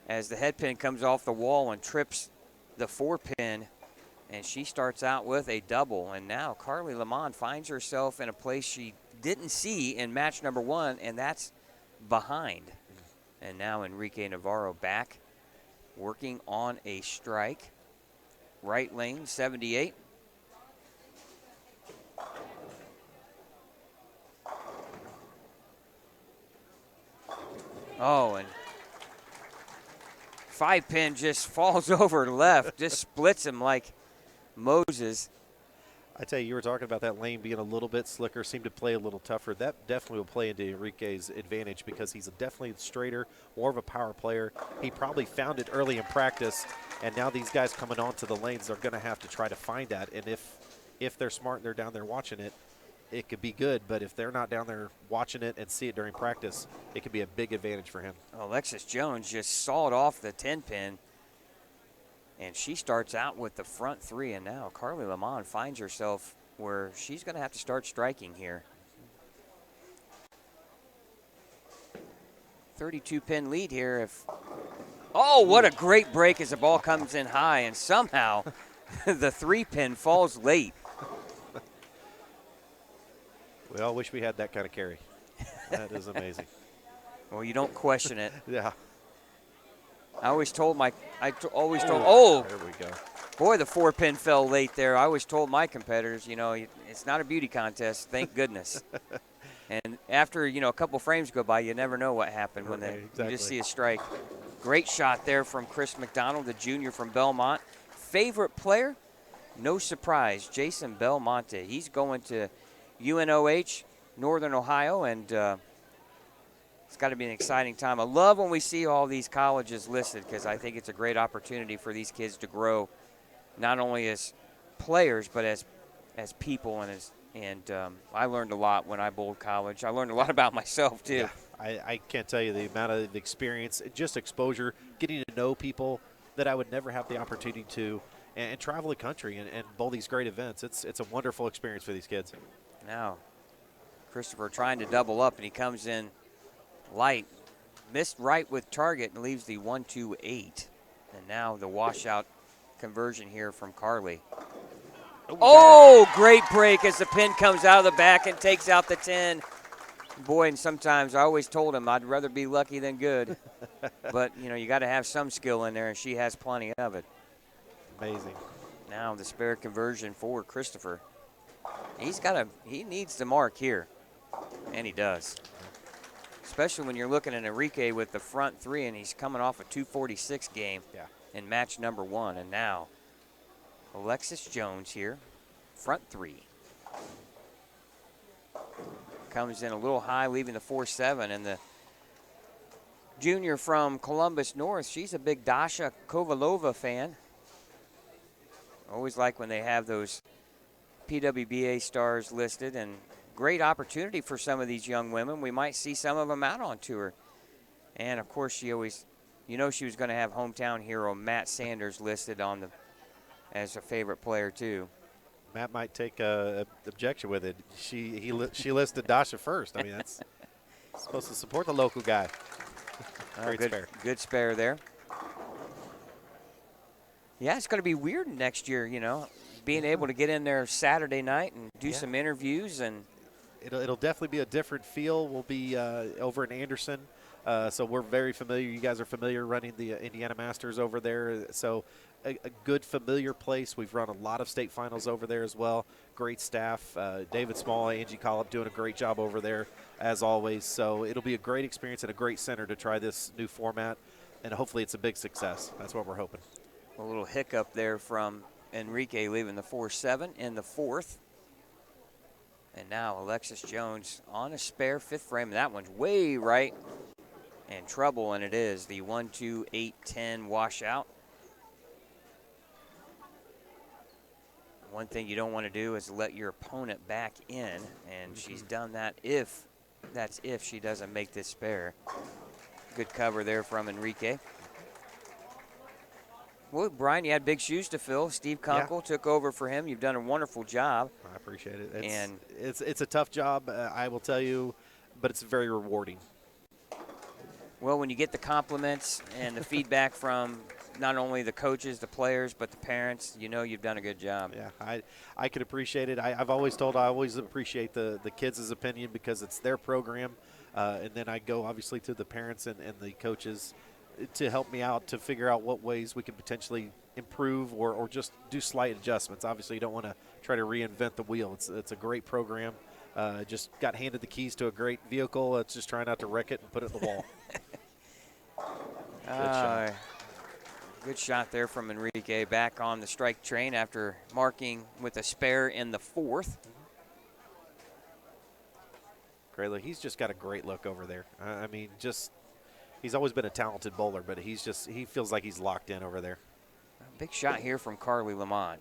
as the head pin comes off the wall and trips the 4-pin, and she starts out with a double. And now Carly Lamont finds herself in a place she didn't see in match number 1, and that's behind. And now Enrique Navarro back working on a strike. Right lane, 78. Oh, and 5-pin just falls over left, just splits him like Moses. I tell you, you were talking about that lane being a little bit slicker, seemed to play a little tougher. That definitely will play into Enrique's advantage because he's definitely straighter, more of a power player. He probably found it early in practice, and now these guys coming onto the lanes are going to have to try to find that. And if they're smart and they're down there watching it, it could be good. But if they're not down there watching it and see it during practice, it could be a big advantage for him. Alexis Jones just sawed off the 10-pin. And she starts out with the front 3, and now Carly Lamont finds herself where she's going to have to start striking here. 32-pin lead here. Oh, what a great break as the ball comes in high, and somehow the 3-pin falls late. We all wish we had that kind of carry. That is amazing. Well, you don't question it. Yeah. I always told, there we go. Boy, the 4-pin fell late there. I always told my competitors, you know, it's not a beauty contest, thank goodness. And after, you know, a couple frames go by, you never know what happened when you just see a strike. Great shot there from Chris McDonald, the junior from Belmont. Favorite player? No surprise, Jason Belmonte. He's going to UNOH, Northern Ohio, and it's got to be an exciting time. I love when we see all these colleges listed because I think it's a great opportunity for these kids to grow, not only as players but as people. And I learned a lot when I bowled college. I learned a lot about myself too. Yeah, I can't tell you the amount of experience, just exposure, getting to know people that I would never have the opportunity to, and travel the country and bowl these great events. It's a wonderful experience for these kids. Now, Christopher trying to double up, and he comes in light, missed right with target and leaves the 1-2-8. And now the washout conversion here from Carly. Oh, great break as the pin comes out of the back and takes out the 10. Boy, and sometimes I always told him I'd rather be lucky than good. But, you know, you got to have some skill in there, and she has plenty of it. Amazing. Now the spare conversion for Christopher. He needs to mark here, and he does. Especially when you're looking at Enrique with the front 3, and he's coming off a 246 game in match number 1. And now Alexis Jones here, front three. Comes in a little high, leaving the 4-7, and the junior from Columbus North, she's a big Dasha Kovalova fan. Always like when they have those PWBA stars listed, and great opportunity for some of these young women. We might see some of them out on tour. And, of course, she always, she was going to have hometown hero Matt Sanders listed on as a favorite player, too. Matt might take a objection with it. She listed Dasha first. I mean, that's supposed to support the local guy. Great spare. Good spare there. Yeah, it's going to be weird next year, being able to get in there Saturday night and do some interviews. And it'll definitely be a different feel. We'll be over in Anderson, so we're very familiar. You guys are familiar running the Indiana Masters over there, so a good familiar place. We've run a lot of state finals over there as well. Great staff. David Small, Angie Collop doing a great job over there as always. So it'll be a great experience and a great center to try this new format, and hopefully it's a big success. That's what we're hoping. A little hiccup there from Enrique, leaving the 4-7 in the fourth. And now Alexis Jones on a spare fifth frame. That one's way right and trouble, and it is the 1-2-8-10 washout. One thing you don't want to do is let your opponent back in, and she's done that if she doesn't make this spare. Good cover there from Enrique. Well, Brian, you had big shoes to fill. Steve Kunkel took over for him. You've done a wonderful job. I appreciate it. It's a tough job, I will tell you, but it's very rewarding. Well, when you get the compliments and the feedback from not only the coaches, the players, but the parents, you've done a good job. Yeah, I could appreciate it. I've always told I always appreciate the kids' opinion because it's their program. And then I go, obviously, to the parents and the coaches to help me out to figure out what ways we can potentially improve or just do slight adjustments. Obviously, you don't want to try to reinvent the wheel. It's a great program. Just got handed the keys to a great vehicle. Let's just try not to wreck it and put it in the wall. Good shot there from Enrique, back on the strike train after marking with a spare in the fourth. Great look. He's just got a great look over there. I mean, he's always been a talented bowler, but he feels like he's locked in over there. Big shot here from Carly Lamond.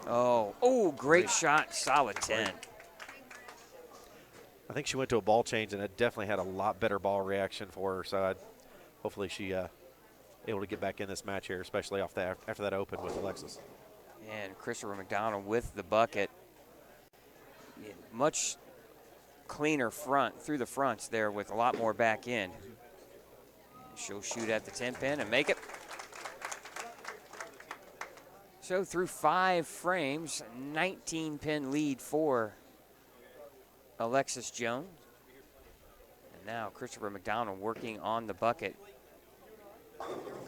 Oh, great shot, solid 10. I think she went to a ball change, and it definitely had a lot better ball reaction for her. So hopefully she able to get back in this match here, especially after that open with Alexis. And Christopher McDonald with the bucket. Much cleaner front through the fronts there with a lot more back in. She'll shoot at the 10 pin and make it. So through 5 frames, 19 pin lead for Alexis Jones. And now Christopher McDonald working on the bucket.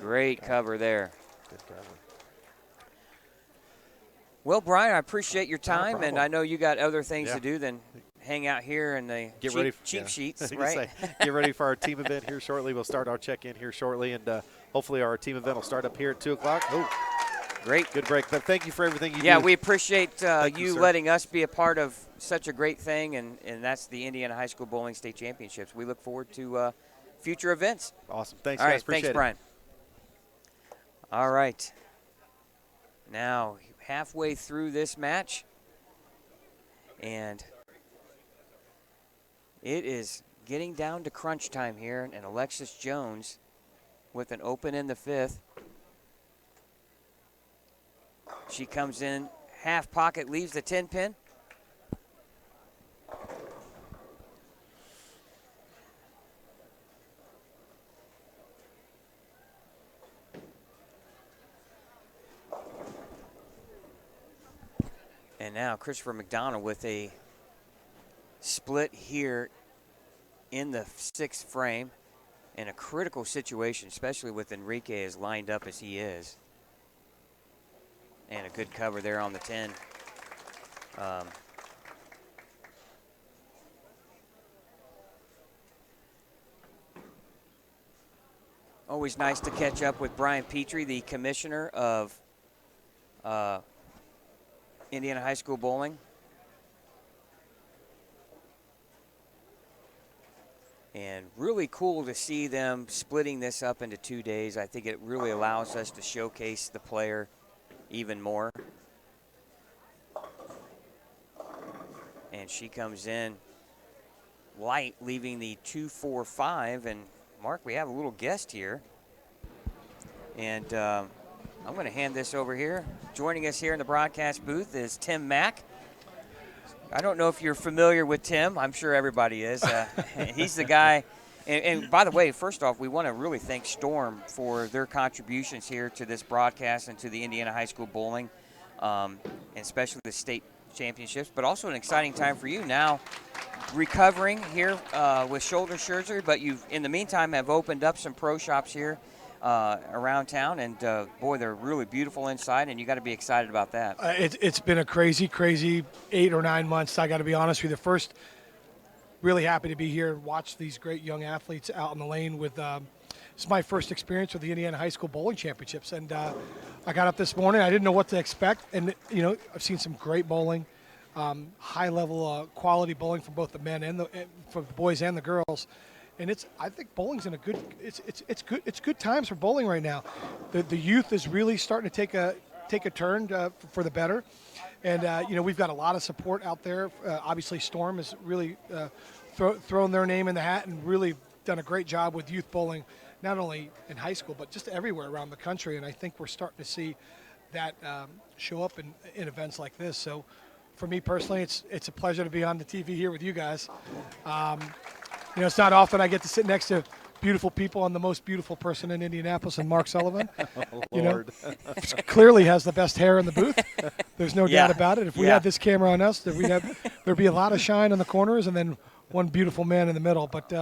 Great cover there. Good cover. Well, Brian, I appreciate your time, and I know you got other things to do than hang out here in the cheap sheets, right? Get ready for our team event here shortly. We'll start our check-in here shortly, and hopefully our team event will start up here at 2 o'clock. Oh, great. Good break. But thank you for everything you do. Yeah, we appreciate you sir. letting us be a part of such a great thing, and that's the Indiana High School Bowling State Championships. We look forward to future events. Awesome. Thanks, All guys. right, Appreciate thanks, it. Brian. All right. Now, halfway through this match, and it is getting down to crunch time here, and Alexis Jones with an open in the fifth. She comes in half pocket, leaves the 10 pin. And now Christopher McDonald with a split here in the 6th frame in a critical situation, especially with Enrique as lined up as he is. And a good cover there on the 10. Always nice to catch up with Brian Petrie, the commissioner of Indiana High School Bowling. And really cool to see them splitting this up into 2 days. I think it really allows us to showcase the player even more. And she comes in light, leaving the 2-4-5. And Mark, we have a little guest here. And I'm going to hand this over here. Joining us here in the broadcast booth is Tim Mack. I don't know if you're familiar with Tim. I'm sure everybody is. He's the guy. And by the way, first off, we want to really thank Storm for their contributions here to this broadcast and to the Indiana High School Bowling, and especially the state championships, but also an exciting time for you now recovering here with shoulder surgery. But you've, in the meantime, have opened up some pro shops here around town, and boy, they're really beautiful inside, and you got to be excited about that. It's been a crazy 8 or 9 months. I got to be honest with you. First, really happy to be here and watch these great young athletes out in the lane. With it's my first experience with the Indiana High School Bowling Championships, and I got up this morning. I didn't know what to expect, and I've seen some great bowling, high level quality bowling from both the men and from the boys and the girls. And I think bowling's in a good. It's good times for bowling right now. The youth is really starting to take a turn for the better, and we've got a lot of support out there. Obviously, Storm has really thrown their name in the hat and really done a great job with youth bowling, not only in high school but just everywhere around the country. And I think we're starting to see that show up in events like this. So, for me personally, it's a pleasure to be on the TV here with you guys. It's not often I get to sit next to beautiful people and the most beautiful person in Indianapolis, and Mark Sullivan. Lord. Clearly has the best hair in the booth. There's no doubt about it. If we had this camera on us, there'd be a lot of shine in the corners and then one beautiful man in the middle. But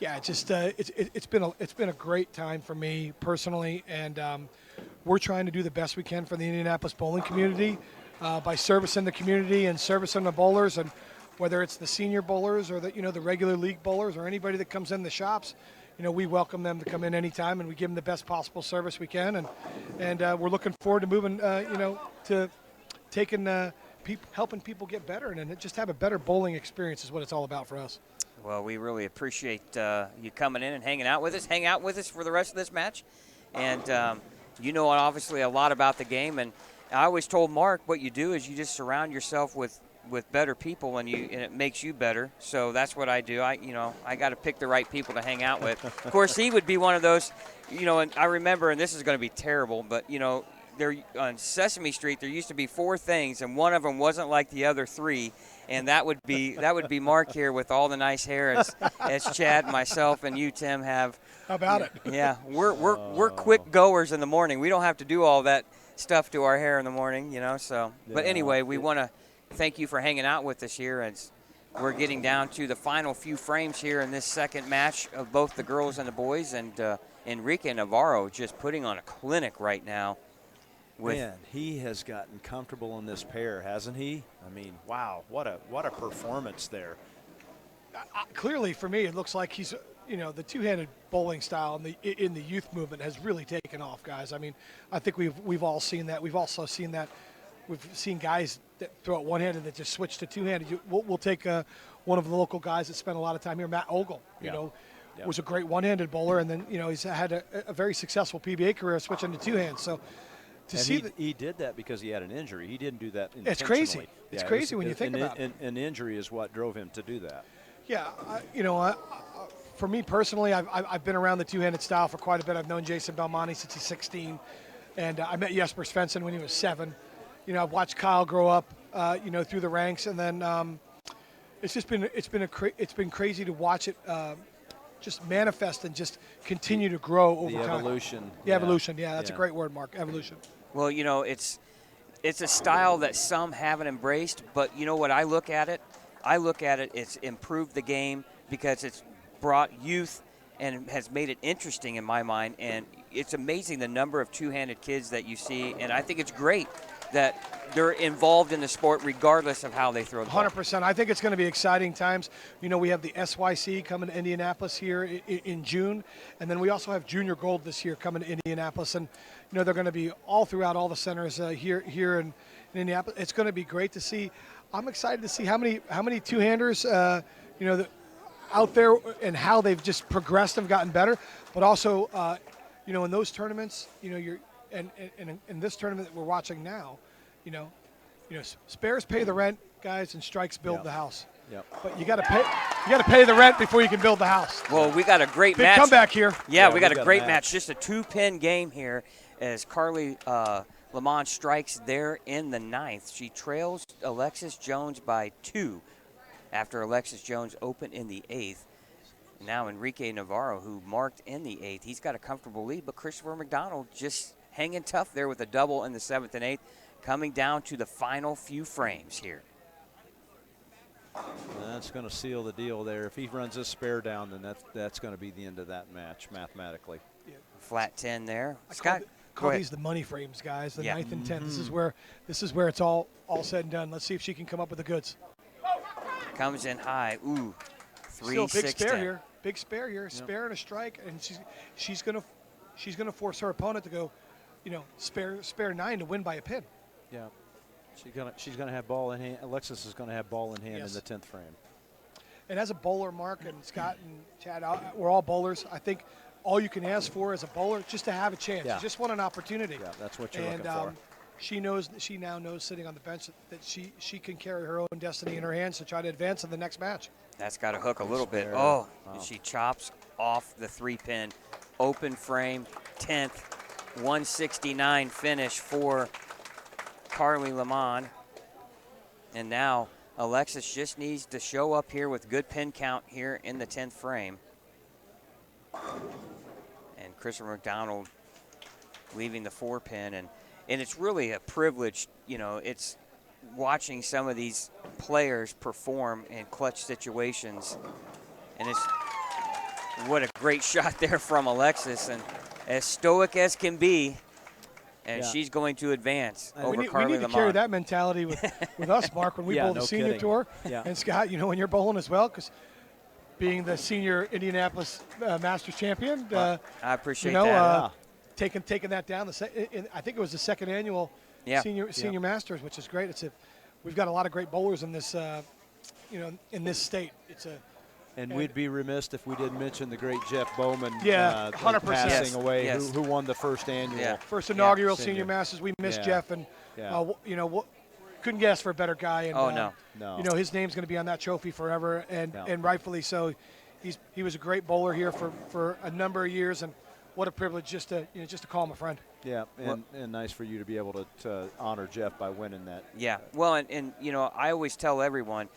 it's been a great time for me personally, and we're trying to do the best we can for the Indianapolis bowling community by servicing the community and servicing the bowlers, and whether it's the senior bowlers or the regular league bowlers or anybody that comes in the shops, we welcome them to come in anytime, and we give them the best possible service we can, and we're looking forward to moving, to taking helping people get better and just have a better bowling experience is what it's all about for us. Well, we really appreciate you coming in and hanging out with us. Hang out with us for the rest of this match, and obviously a lot about the game. And I always told Mark, what you do is you just surround yourself with better people, and it makes you better. So that's what I do. I got to pick the right people to hang out with. Of course, he would be one of those, and I remember, and this is going to be terrible, but there on Sesame Street there used to be 4 things, and one of them wasn't like the other 3, and that would be Mark here with all the nice hair as Chad, myself, and you, Tim, have. How about it? Yeah, we're quick goers in the morning. We don't have to do all that stuff to our hair in the morning, So, but anyway, we want to thank you for hanging out with us here as we're getting down to the final few frames here in this second match of both the girls and the boys. And Enrique Navarro just putting on a clinic right now. Man, he has gotten comfortable in this pair, hasn't he? I mean, wow, what a performance there. Clearly, for me, it looks like he's, the two-handed bowling style in the youth movement has really taken off, guys. I mean, I think we've all seen that. We've also seen that. We've seen guys that throw it one-handed that just switch to two-handed. We'll take one of the local guys that spent a lot of time here, Matt Ogle. Was a great one-handed bowler, and then he's had a very successful PBA career switching to two hands. So he did that because he had an injury. He didn't do that intentionally. It's crazy. It's crazy when you think about it. An injury is what drove him to do that. Yeah, for me personally, I've been around the two-handed style for quite a bit. I've known Jason Belmonte since he's 16, and I met Jesper Svensson when he was 7. I've watched Kyle grow up, through the ranks, and then it's been crazy to watch it just manifest and just continue to grow over time. Evolution. Evolution. Yeah, that's a great word, Mark. Evolution. Well, it's a style that some haven't embraced, but what I look at it, it's improved the game because it's brought youth and has made it interesting in my mind. And it's amazing the number of two-handed kids that you see, and I think it's great that they're involved in the sport regardless of how they throw the ball. 100%. I think it's going to be exciting times. We have the SYC coming to Indianapolis here in June, and then we also have Junior Gold this year coming to Indianapolis, and they're going to be all throughout all the centers here Indianapolis. It's going to be great to see. I'm excited to see how many two-handers, out there and how they've just progressed and gotten better. But also, in those tournaments, you're and in this tournament that we're watching now, spares pay the rent, guys, and strikes build the house. Yep. But you got to pay the rent before you can build the house. Well, we got a great Big match. comeback here. Yeah, we got a great match. match. Just a 2-pin game here as Carly Lamont strikes there in the 9th. She trails Alexis Jones by 2 after Alexis Jones opened in the 8th. Now Enrique Navarro, who marked in the 8th, he's got a comfortable lead, but Christopher McDonald just hanging tough there with a double in the 7th and 8th, coming down to the final few frames here. That's going to seal the deal there. If he runs this spare down, then that's going to be the end of that match mathematically. Flat 10 there. I call these the money frames, guys. The 9th and 10th. This is where it's all said and done. Let's see if she can come up with the goods. Comes in high. Ooh, 3, Still 6, big spare 10. here. Big spare here. Spare and a strike, and she's gonna force her opponent to go, spare 9 to win by a pin. Yeah. She's gonna have ball in hand. Alexis is gonna have ball in hand in the 10th frame. And as a bowler, Mark and Scott and Chad, we're all bowlers. I think all you can ask for as a bowler just to have a chance. Yeah. You just want an opportunity. Yeah, that's what you're looking for. She now knows sitting on the bench that she can carry her own destiny in her hands to try to advance in the next match. That's got to hook a little bit. Oh, wow. She chops off the 3-pin. Open frame, 10th, 169 finish for Carly Lamont. And now Alexis just needs to show up here with good pin count here in the 10th frame. And Christopher McDonald leaving the 4-pin. And it's really a privilege, it's watching some of these players perform in clutch situations. And it's what a great shot there from Alexis, and as stoic as can be, and she's going to advance over Carly Lamont. We need to carry that mentality with us, Mark, when we bowl the senior tour. Yeah. And Scott, when you're bowling as well, because being the senior Indianapolis Masters champion, I appreciate that. Taking that down. I think it was the second annual senior Masters, which is great. We've got a lot of great bowlers in this, in this state. And we'd be remiss if we didn't mention the great Jeff Bowman 100%. passing away, Yes. who won the first annual. First inaugural senior. senior Masters. We missed Yeah. Jeff, and couldn't guess for a better guy. And, No. his name's going to be on that trophy forever, and rightfully so. He was a great bowler here for a number of years, and what a privilege just to call him a friend. Yeah, and nice for you to be able to honor Jeff by winning that. Yeah, well, and I always tell everyone,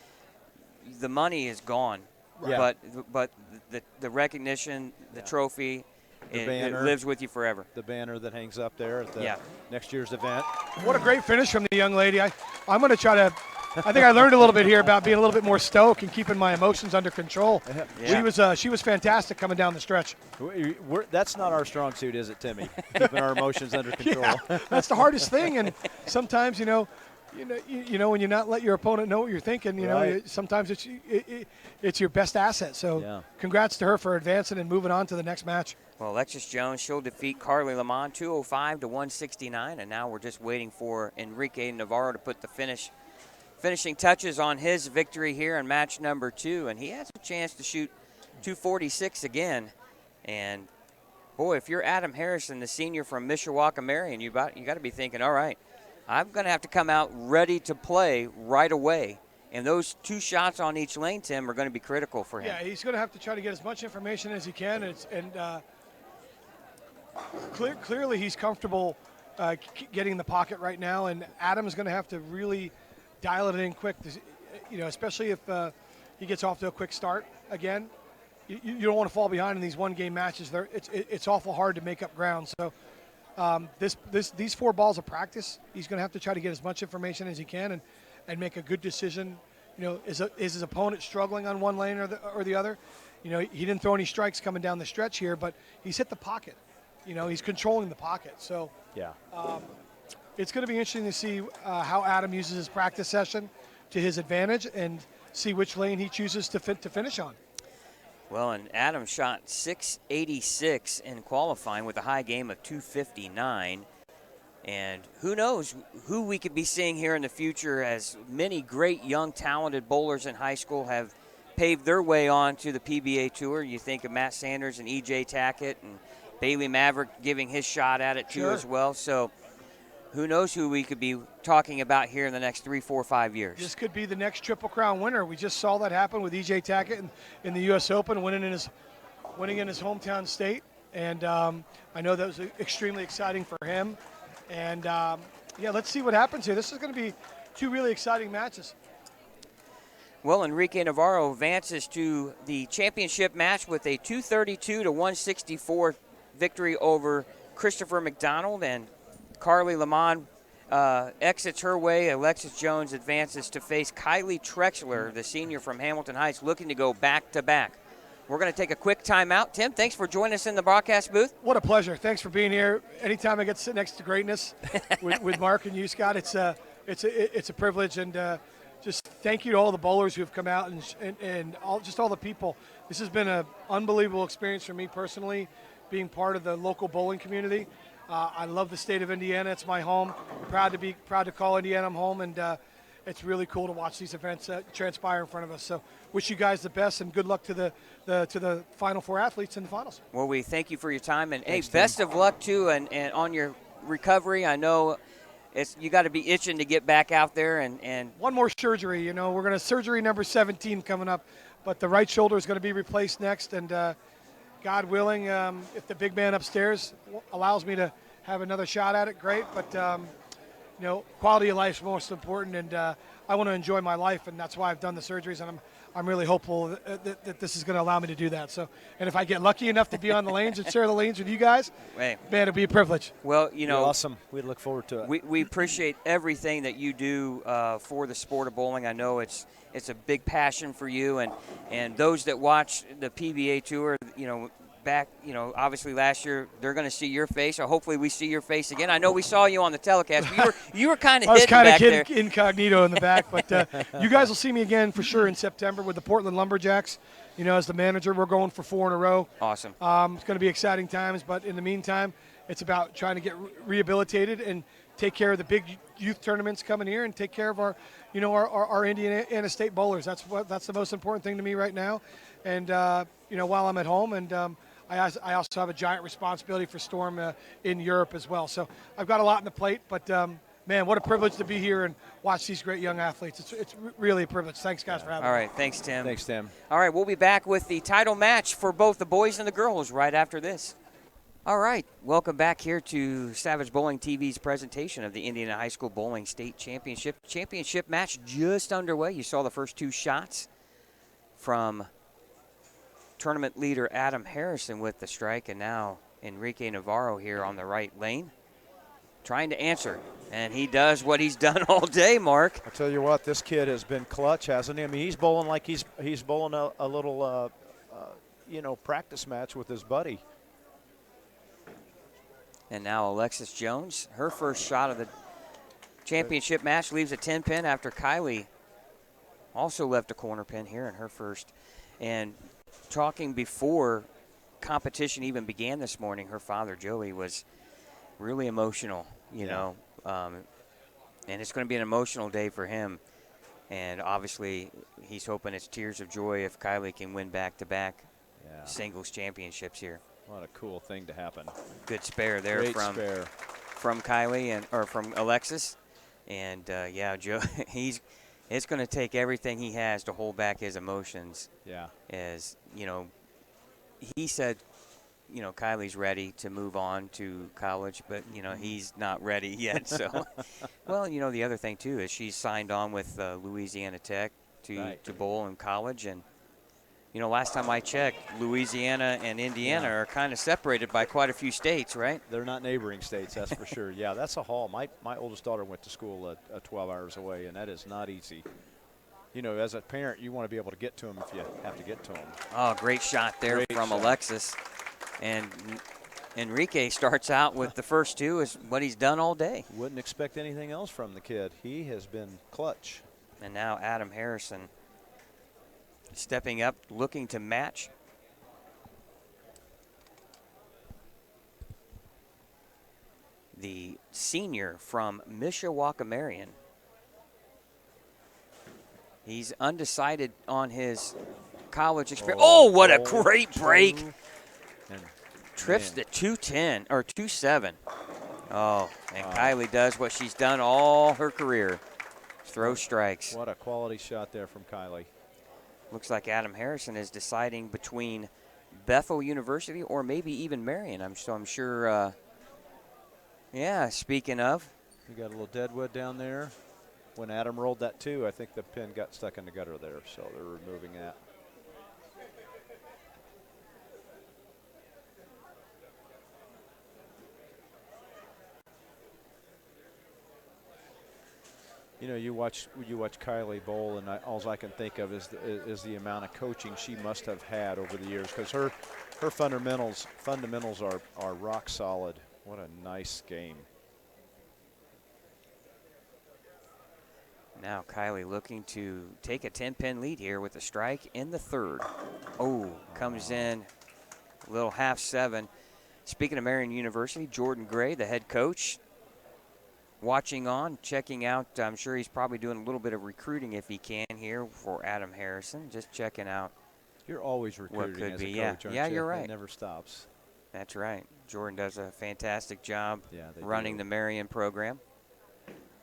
the money is gone, Yeah. but the recognition, the trophy, The it banner. lives with you forever. The banner that hangs up there at the next year's event. What a great finish from the young lady. I'm going to try to. I think I learned a little bit here about being a little bit more stoic and keeping my emotions under control. Yeah. She was fantastic coming down the stretch. That's not our strong suit, is it, Timmy? Keeping our emotions under control. Yeah, that's the hardest thing, and sometimes when you not let your opponent know what you're thinking, sometimes it's your best asset. So congrats to her for advancing and moving on to the next match. Well, Alexis Jones, she'll defeat Carly Lamont 205 to 169, and now we're just waiting for Enrique Navarro to put the finishing touches on his victory here in match number 2, and he has a chance to shoot 246 again. And boy, if you're Adam Harrison, the senior from Mishawaka Marion, you got to be thinking, all right, I'm going to have to come out ready to play right away. And those 2 shots on each lane, Tim, are going to be critical for him. Yeah, he's going to have to try to get as much information as he can, clearly he's comfortable getting in the pocket right now, and Adam is going to have to really dial it in quick, especially if he gets off to a quick start again. You don't want to fall behind in these one-game matches. It's awful hard to make up ground. So these 4 balls of practice, he's going to have to try to get as much information as he can and make a good decision. Is his opponent struggling on one lane or the other? He didn't throw any strikes coming down the stretch here, but he's hit the pocket. He's controlling the pocket. So it's going to be interesting to see how Adam uses his practice session to his advantage and see which lane he chooses to finish on. Well, and Adam shot 686 in qualifying with a high game of 259. And who knows who we could be seeing here in the future, as many great young talented bowlers in high school have paved their way on to the PBA Tour. You think of Matt Sanders and E.J. Tackett, and Bailey Maverick giving his shot at it too Sure. as well. So who knows who we could be talking about here in the next 3, 4, 5 years. This could be the next Triple Crown winner. We just saw that happen with E.J. Tackett in the U.S. Open, winning in his hometown state. And I know that was extremely exciting for him. And, yeah, let's see what happens here. This is going to be 2 really exciting matches. Well, Enrique Navarro advances to the championship match with a 232-164 victory over Christopher McDonald, and Carly Lamont exits her way. Alexis Jones advances to face Kylie Trexler, the senior from Hamilton Heights, looking to go back-to-back. We're going to take a quick timeout. Tim, thanks for joining us in the broadcast booth. What a pleasure. Thanks for being here. Anytime I get to sit next to greatness with Mark and you, Scott, it's a privilege. And just thank you to all the bowlers who have come out and all the people. This has been an unbelievable experience for me personally, being part of the local bowling community. I love the state of Indiana. It's my home. Proud to call Indiana home, and it's really cool to watch these events transpire in front of us. So wish you guys the best, and good luck to the Final Four athletes in the finals. Well, we thank you for your time, and Thanks, hey, best of luck too, and on your recovery. I know you got to be itching to get back out there and one more surgery. You know, we're going to surgery number 17 coming up, but the right shoulder is going to be replaced next, and God willing, if the big man upstairs allows me to have another shot at it, great. But you know, quality of life is most important, and I want to enjoy my life, and that's why I've done the surgeries, and I'm really hopeful that this is going to allow me to do that. So, and if I get lucky enough to be on the lanes and share the lanes with you guys, hey, man, it'd be a privilege. Well, you know, awesome. We'd look forward to it. We appreciate everything that you do for the sport of bowling. I know it's a big passion for you, and those that watch the PBA Tour, you know, back, you know, obviously last year, they're going to see your face, or hopefully we see your face again. I know we saw you on the telecast, but you were kind of hidden back there. I was kind of incognito in the back, but you guys will see me again for sure in September with the Portland Lumberjacks. You know, as the manager, we're going for 4 in a row. Awesome. It's going to be exciting times, but in the meantime, it's about trying to get rehabilitated and take care of the big youth tournaments coming here, and take care of our Indiana State bowlers. That's the most important thing to me right now. And you know, while I'm at home, and I also have a giant responsibility for Storm in Europe as well. So I've got a lot on the plate, but man, what a privilege to be here and watch these great young athletes. It's really a privilege. Thanks, guys, for having me. All right, thanks, Tim. Thanks, Tim. All right, we'll be back with the title match for both the boys and the girls right after this. All right, welcome back here to Savage Bowling TV's presentation of the Indiana High School Bowling State Championship. Championship match just underway. You saw the first 2 shots from tournament leader Adam Harrison with the strike, and now Enrique Navarro here on the right lane trying to answer, and he does what he's done all day, Mark. I'll tell you what, this kid has been clutch, hasn't he? I mean, he's bowling like he's bowling a little you know, practice match with his buddy. And now Alexis Jones, her first shot of the championship match, leaves a 10-pin after Kylie also left a corner pin here in her first. And talking before competition even began this morning, her father, Joey, was really emotional, you know. And it's going to be an emotional day for him. And obviously, he's hoping it's tears of joy if Kylie can win back-to-back singles championships here. What a cool thing to happen. Good spare there from Kylie or from Alexis. And, yeah, Joe, it's going to take everything he has to hold back his emotions. Yeah. As, you know, he said, you know, Kylie's ready to move on to college, but, you know, he's not ready yet. So, well, you know, the other thing, too, is she's signed on with Louisiana Tech to bowl in college. And, you know, last time I checked, Louisiana and Indiana are kind of separated by quite a few states, right? They're not neighboring states, that's for sure. Yeah, that's a haul. My oldest daughter went to school 12 hours away, and that is not easy. You know, as a parent, you want to be able to get to them if you have to get to them. Oh, great shot there from Alexis. And Enrique starts out with the first 2 is what he's done all day. Wouldn't expect anything else from the kid. He has been clutch. And now Adam Harrison stepping up, looking to match. the senior from Mishawaka Marion. He's undecided on his college experience. Oh, what a great break. And Trips to 210 or 2.7. Oh, and Kylie does what she's done all her career. Throw strikes. What a quality shot there from Kylie. Looks like Adam Harrison is deciding between Bethel University or maybe even Marion. I'm sure. Yeah, speaking of. You got a little deadwood down there. When Adam rolled that 2, I think the pin got stuck in the gutter there, so they're removing that. You know, you watch Kylie bowl, and all I can think of is the amount of coaching she must have had over the years, because her fundamentals are rock solid. What a nice game. Now Kylie looking to take a 10-pin lead here with a strike in the third. Oh, comes in a little 7. Speaking of Marion University, Jordan Gray, the head coach, watching on, checking out. I'm sure he's probably doing a little bit of recruiting if he can here for Adam Harrison. Just checking out. You're always recruiting could as be, a yeah. coach, aren't Yeah, you? you're right. It never stops. That's right. Jordan does a fantastic job They running do. the Marion program.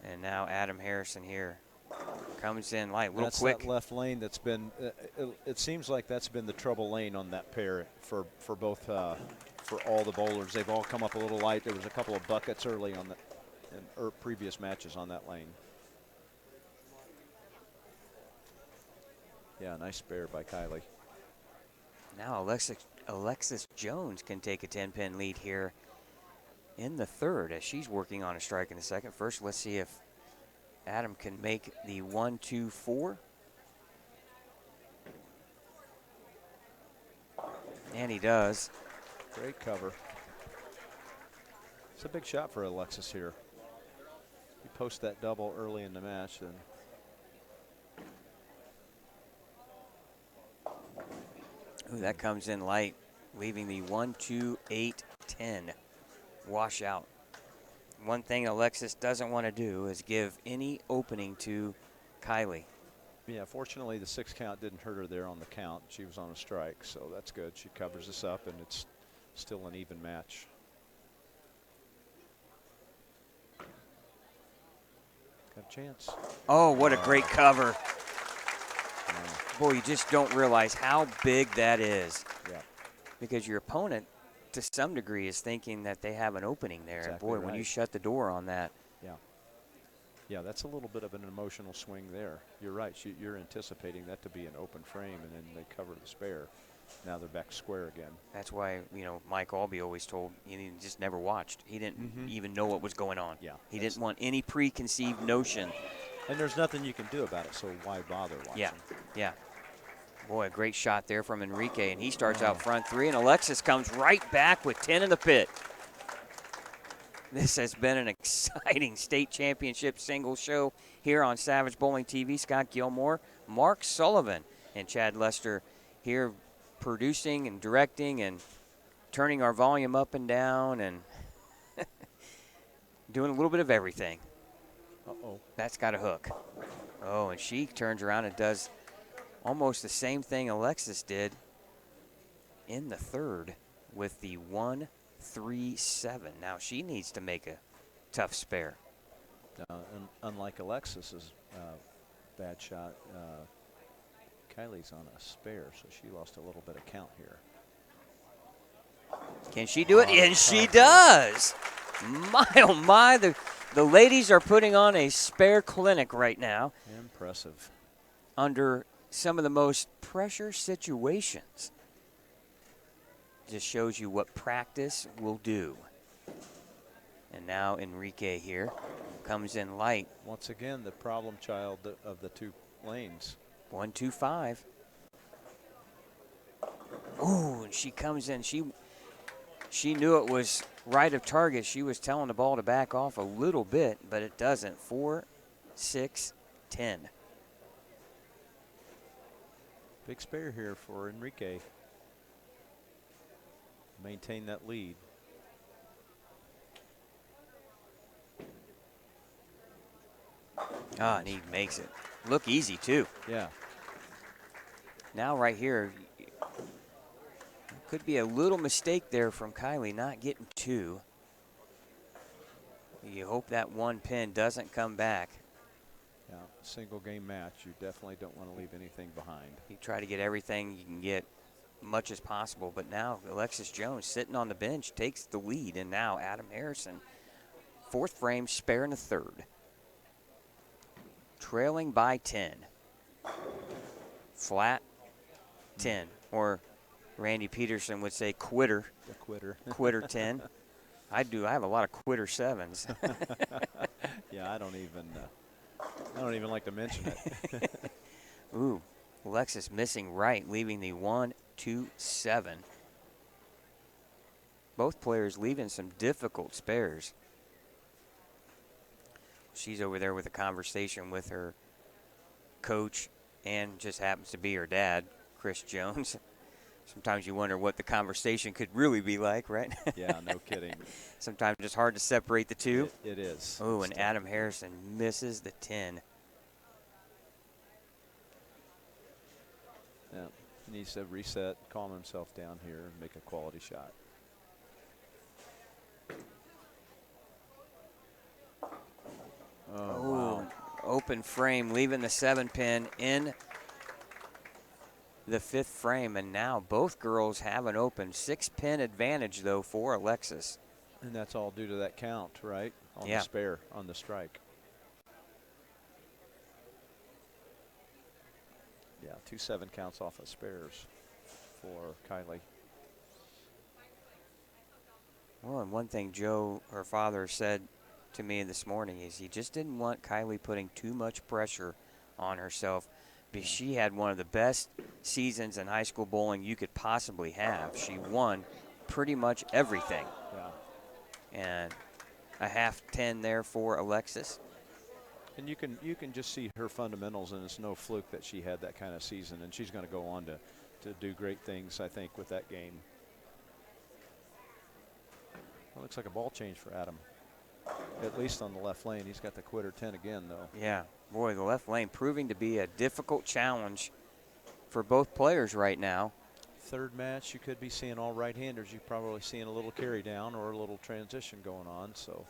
And now Adam Harrison here comes in light, a little That's quick. that left lane that's been. It seems like that's been the trouble lane on that pair for both for all the bowlers. They've all come up a little light. There was a couple of buckets early on in previous matches on that lane. Yeah, nice spare by Kylie. Now Alexis Jones can take a 10-pin lead here in the third as she's working on a strike in the second. First, let's see if Adam can make the 1-2-4. And he does. Great cover. It's a big shot for Alexis here. You post that double early in the match, then. Ooh, that comes in light, leaving the 1-2-8-10 wash out. One thing Alexis doesn't want to do is give any opening to Kylie. Yeah, fortunately the 6 count didn't hurt her there on the count. She was on a strike, so that's good. She covers this up, and it's still an even match. Got a chance. Oh, what a great cover. Boy, you just don't realize how big that is. Yeah. Because your opponent, to some degree, is thinking that they have an opening there. Exactly Boy, when right. you shut the door on that. Yeah, that's a little bit of an emotional swing there. You're right. You're anticipating that to be an open frame, and then they cover the spare. Now they're back square again. That's why, Mike Albee always told he just never watched. He didn't even know what was going on. Yeah, He didn't want any preconceived notion. And there's nothing you can do about it, so why bother watching? Yeah. Boy, a great shot there from Enrique, and he starts out front 3, and Alexis comes right back with 10 in the pit. This has been an exciting state championship singles show here on Savage Bowling TV. Scott Gilmore, Mark Sullivan, and Chad Lester here producing and directing and turning our volume up and down and doing a little bit of everything. Uh-oh. That's got a hook. Oh, and she turns around and does almost the same thing Alexis did in the third with the 1-3-7. Now she needs to make a tough spare. Unlike Alexis's bad shot, Kylie's on a spare, so she lost a little bit of count here. Can she do it? And she does. My, oh my, the ladies are putting on a spare clinic right now. Impressive. Under some of the most pressure situations. Just shows you what practice will do. And now Enrique here comes in light. Once again, the problem child of the 2 lanes. 1-2-5. Ooh, and she comes in. She knew it was right of target. She was telling the ball to back off a little bit, but it doesn't. 4-6-10. Big spare here for Enrique. Maintain that lead. Ah, and he makes it look easy, too. Yeah. Now right here, could be a little mistake there from Kylie not getting 2. You hope that one pin doesn't come back. Yeah, single game match, you definitely don't want to leave anything behind. You try to get everything you can get, much as possible, but now Alexis Jones sitting on the bench takes the lead, and now Adam Harrison, 4th frame, spare in the 3rd. Trailing by 10. Flat 10, or Randy Peterson would say quitter. The quitter. Quitter 10. I have a lot of quitter 7s. Yeah, I don't even like to mention it. Ooh, Alexis missing right, leaving the 1, 2, 7. Both players leaving some difficult spares. She's over there with a conversation with her coach, and just happens to be her dad, Chris Jones. Sometimes you wonder what the conversation could really be like, right? Yeah, no kidding. Sometimes it's hard to separate the two. It is. Oh, and Adam Harrison misses the 10. Yeah, he needs to reset, calm himself down here, and make a quality shot. Oh, wow. Open frame, leaving the 7-pin in the 5th frame, and now both girls have an open 6-pin advantage, though, for Alexis. And that's all due to that count, right? On Yeah. the spare, on the strike. Yeah, 2 7 counts off of spares for Kylie. Well, and one thing Joe, her father, said to me this morning is he just didn't want Kylie putting too much pressure on herself, because she had one of the best seasons in high school bowling you could possibly have. She won pretty much everything. Yeah. And a half 10 there for Alexis. And you can just see her fundamentals, and it's no fluke that she had that kind of season, and she's going to go on to do great things, I think, with that game. Well, looks like a ball change for Adam, at least on the left lane. He's got the quitter 10 again, though. Yeah, boy, the left lane proving to be a difficult challenge for both players right now. Third match, you could be seeing all right-handers. You're probably seeing a little carry down or a little transition going on. So,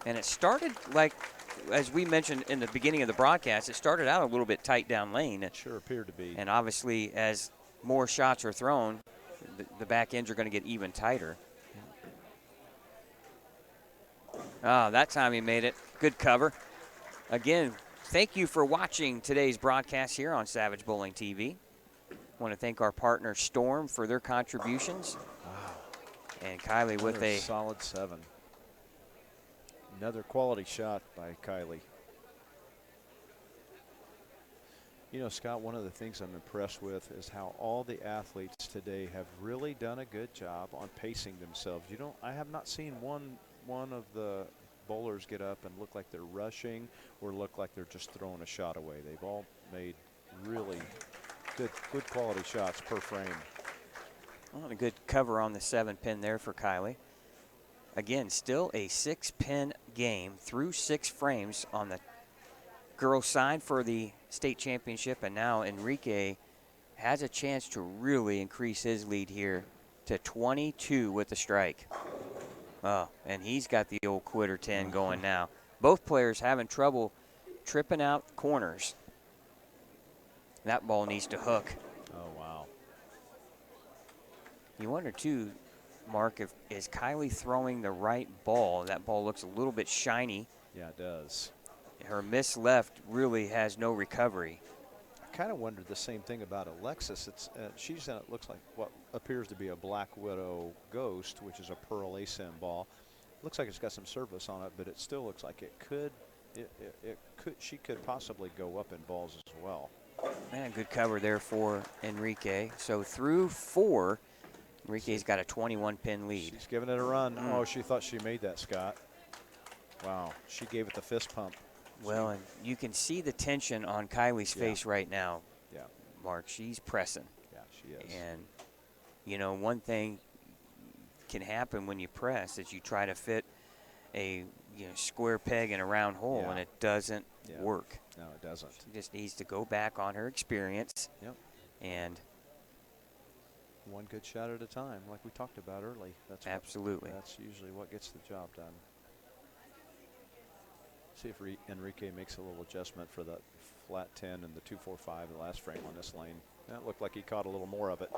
and it started, like, as we mentioned in the beginning of the broadcast, it started out a little bit tight down lane. It sure appeared to be. And obviously, as more shots are thrown, the back ends are going to get even tighter. That time he made it. Good cover. Again, thank you for watching today's broadcast here on Savage Bowling TV. Want to thank our partner Storm for their contributions. Wow. And Kylie with Another a solid 7. Another quality shot by Kylie. You know, Scott, one of the things I'm impressed with is how all the athletes today have really done a good job on pacing themselves. I have not seen one of the bowlers get up and look like they're rushing or look like they're just throwing a shot away. They've all made really good quality shots per frame. well, a good cover on the 7-pin there for Kylie. Again, still a 6-pin game through 6 frames on the girls' side for the state championship, and now Enrique has a chance to really increase his lead here to 22 with the strike. Oh, and he's got the old quitter 10 going now. Both players having trouble tripping out corners. That ball needs to hook. Oh, wow. You wonder, too, Mark, is Kylie throwing the right ball? That ball looks a little bit shiny. Yeah, it does. Her miss left really has no recovery. I kind of wondered the same thing about Alexis. She's in, it looks like what appears to be a Black Widow Ghost, which is a pearl ASIM ball. Looks like it's got some surface on it, but it still looks like she could possibly go up in balls as well. Man, good cover there for Enrique. So through 4, Enrique's got a 21-pin lead. She's giving it a run. Oh, she thought she made that, Scott. Wow, she gave it the fist pump. Well, and you can see the tension on Kylie's face right now. Yeah. Mark, she's pressing. Yeah, she is. And, you know, one thing can happen when you press is you try to fit a square peg in a round hole, and it doesn't work. No, it doesn't. She just needs to go back on her experience. Yep. And one good shot at a time, like we talked about early. That's absolutely. That's usually what gets the job done. See if Enrique makes a little adjustment for the flat 10 and the 245, the last frame on this lane. That looked like he caught a little more of it.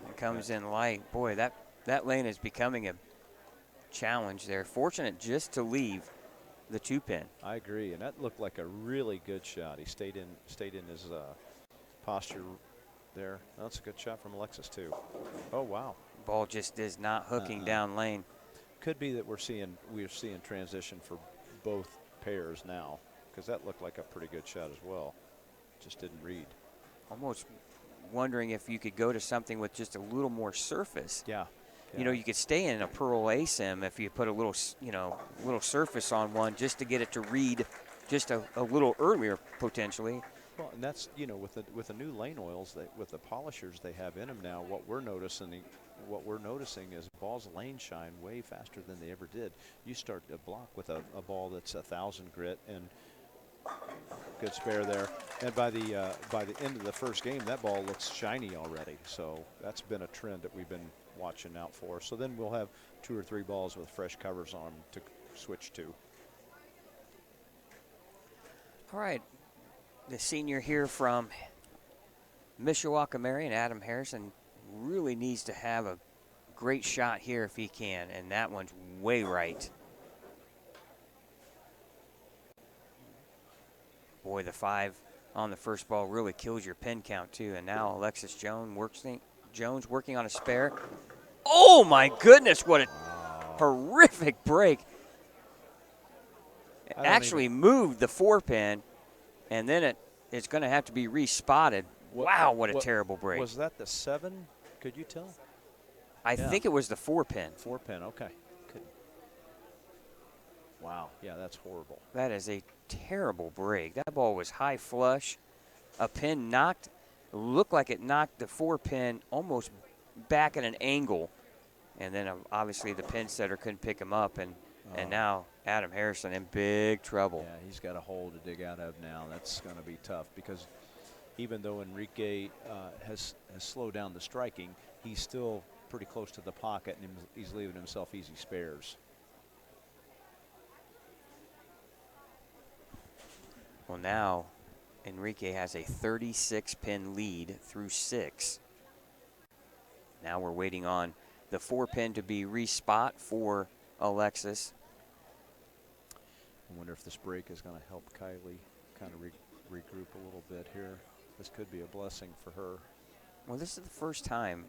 It comes in light. Boy, that lane is becoming a challenge there. Fortunate just to leave the 2-pin. I agree, and that looked like a really good shot. He stayed in his posture there. That's a good shot from Alexis too. Oh wow! Ball just is not hooking down lane. Could be that we're seeing transition for both pairs now, because that looked like a pretty good shot as well. Just didn't read. Almost wondering if you could go to something with just a little more surface. Yeah. You know, you could stay in a Pearl ASIM if you put a little, little surface on one just to get it to read just a little earlier potentially. Well, and that's, with the new lane oils, with the polishers they have in them now, what we're noticing is balls lane shine way faster than they ever did. You start a block with a ball that's 1,000 grit and good spare there, and by the end of the first game, that ball looks shiny already. So that's been a trend that we've been watching out for. So then we'll have 2 or 3 balls with fresh covers on them to switch to. All right, the senior here from Mishawaka Marion, Adam Harrison, really needs to have a great shot here if he can, and that one's way right. Boy, the 5 on the first ball really kills your pin count too. And now Alexis Jones working on a spare. Oh my goodness, what a horrific break. It actually moved the 4-pin, and then it's going to have to be respotted. Wow, what a terrible break. Was that the 7? Could you tell? I think it was the 4-pin. 4-pin, okay. Good. Wow, yeah, that's horrible. That is a terrible break. That ball was high flush. A pin looked like it knocked the 4-pin almost back at an angle. And then obviously the pin setter couldn't pick him up. And now Adam Harrison in big trouble. Yeah, he's got a hole to dig out of now. That's going to be tough because even though Enrique has slowed down the striking, he's still pretty close to the pocket, and he's leaving himself easy spares. Well, now Enrique has a 36-pin lead through 6. Now we're waiting on the 4-pin to be respot for Alexis. I wonder if this break is going to help Kylie kind of regroup a little bit here. This could be a blessing for her. Well, this is the first time,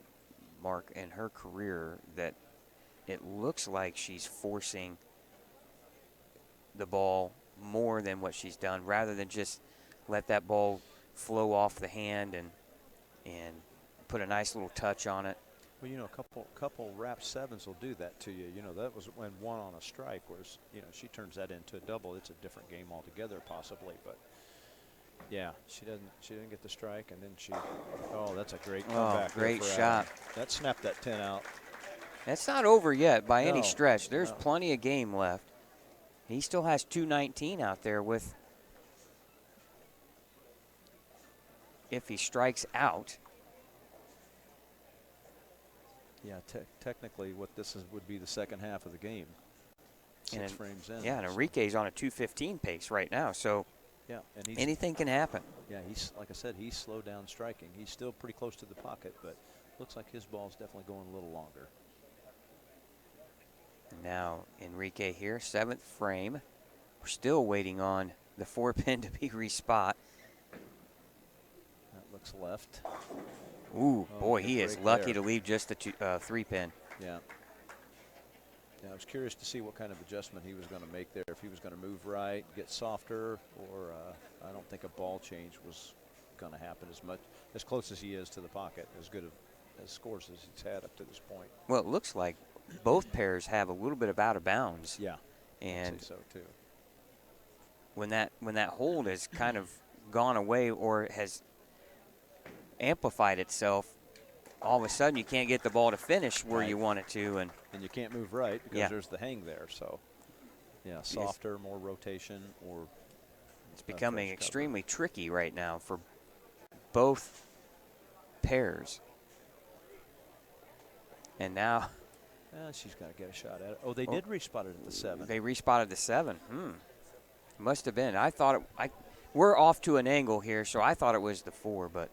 Mark, in her career that it looks like she's forcing the ball more than what she's done, rather than just let that ball flow off the hand and put a nice little touch on it. Well, a couple wrap 7s will do that to you. That was when 1 on a strike, whereas, she turns that into a double. It's a different game altogether, possibly. But yeah, she didn't get the strike, and then that's a great comeback. Great shot. That snapped that 10 out. That's not over yet by any stretch. There's plenty of game left. He still has 219 out there with, if he strikes out. Yeah, technically what this would be the second half of the game. 6 frames in. Yeah, and Enrique's on a 215 pace right now, so yeah, and anything can happen. Yeah, like I said, he's slowed down striking. He's still pretty close to the pocket, but looks like his ball's definitely going a little longer. Now Enrique here, 7th frame. We're still waiting on the 4-pin to be respot. That looks left. Ooh, boy, he is lucky to leave just the 3-pin. Yeah. Yeah, I was curious to see what kind of adjustment he was going to make there. If he was going to move right, get softer, or I don't think a ball change was going to happen as close as he is to the pocket, as good as scores as he's had up to this point. Well, it looks like both pairs have a little bit of out of bounds. Yeah, and I'd say so too. When that hold has kind of gone away or has amplified itself, all of a sudden you can't get the ball to finish where you want it to, and you can't move right because there's the hang there. So yeah, softer, more rotation, or It's becoming first cover. extremely tricky right now for both pairs. And now She's got to get a shot at it. Oh, they did respot it at the 7. they respotted the 7. Must have been. I thought we're off to an angle here, so I thought it was the 4, but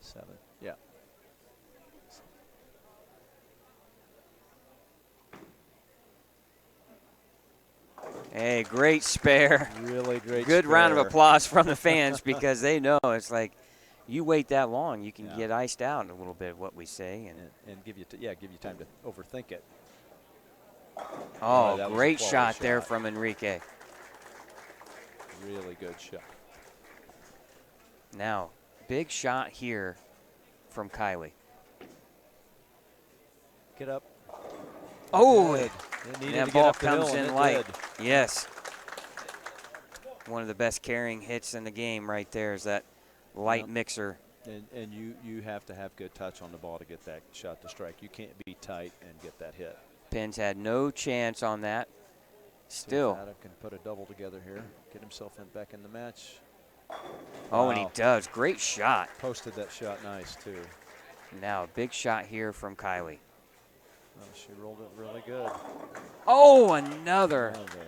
7. Yeah. hey, great spare. Really great. Good round of spare. applause from the fans because they know it's like you wait that long, you can Yeah. get iced out a little bit, what we say. And give you time to overthink it. Oh, that was a great quality shot there shot. from Enrique. Really good shot. Now, big shot here from Kylie. Get up. Oh, Good. It needed that to get ball up the hill, comes and in it light. did. Yes. One of the best carrying hits in the game right there is that light Yep. mixer. And you have to have good touch on the ball to get that shot to strike. You can't be tight and get that hit. Pins had no chance on that. See if Still. Adam can put a double together here, get himself back in the match. Oh, and he Wow. does. Great shot. Posted that shot nice, too. Now, a big shot here from Kylie. Oh, she rolled it really good. Oh, another Another.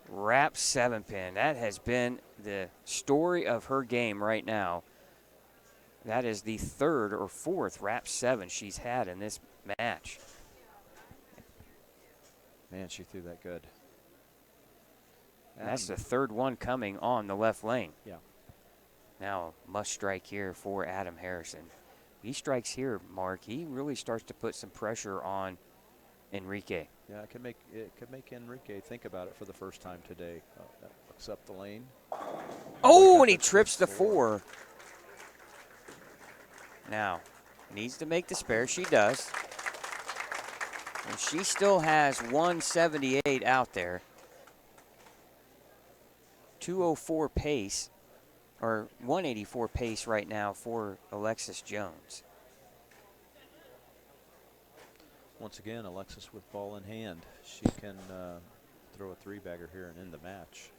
wrap 7-pin. That has been the story of her game right now. That is the 3rd or 4th wrap 7 she's had in this match. Man, she threw that good. And that's the Adam- 3rd one coming on the left lane. Yeah. Now, must strike here for Adam Harrison. He strikes here, Mark. He really starts to put some pressure on Enrique. Yeah, it could make Enrique think about it for the first time today. That looks up the lane. Oh, and he trips the 4. Now, needs to make the spare. She does. And she still has 178 out there. 204 pace, or 184 pace right now for Alexis Jones. Once again, Alexis with ball in hand. She can throw a 3-bagger here and end the match.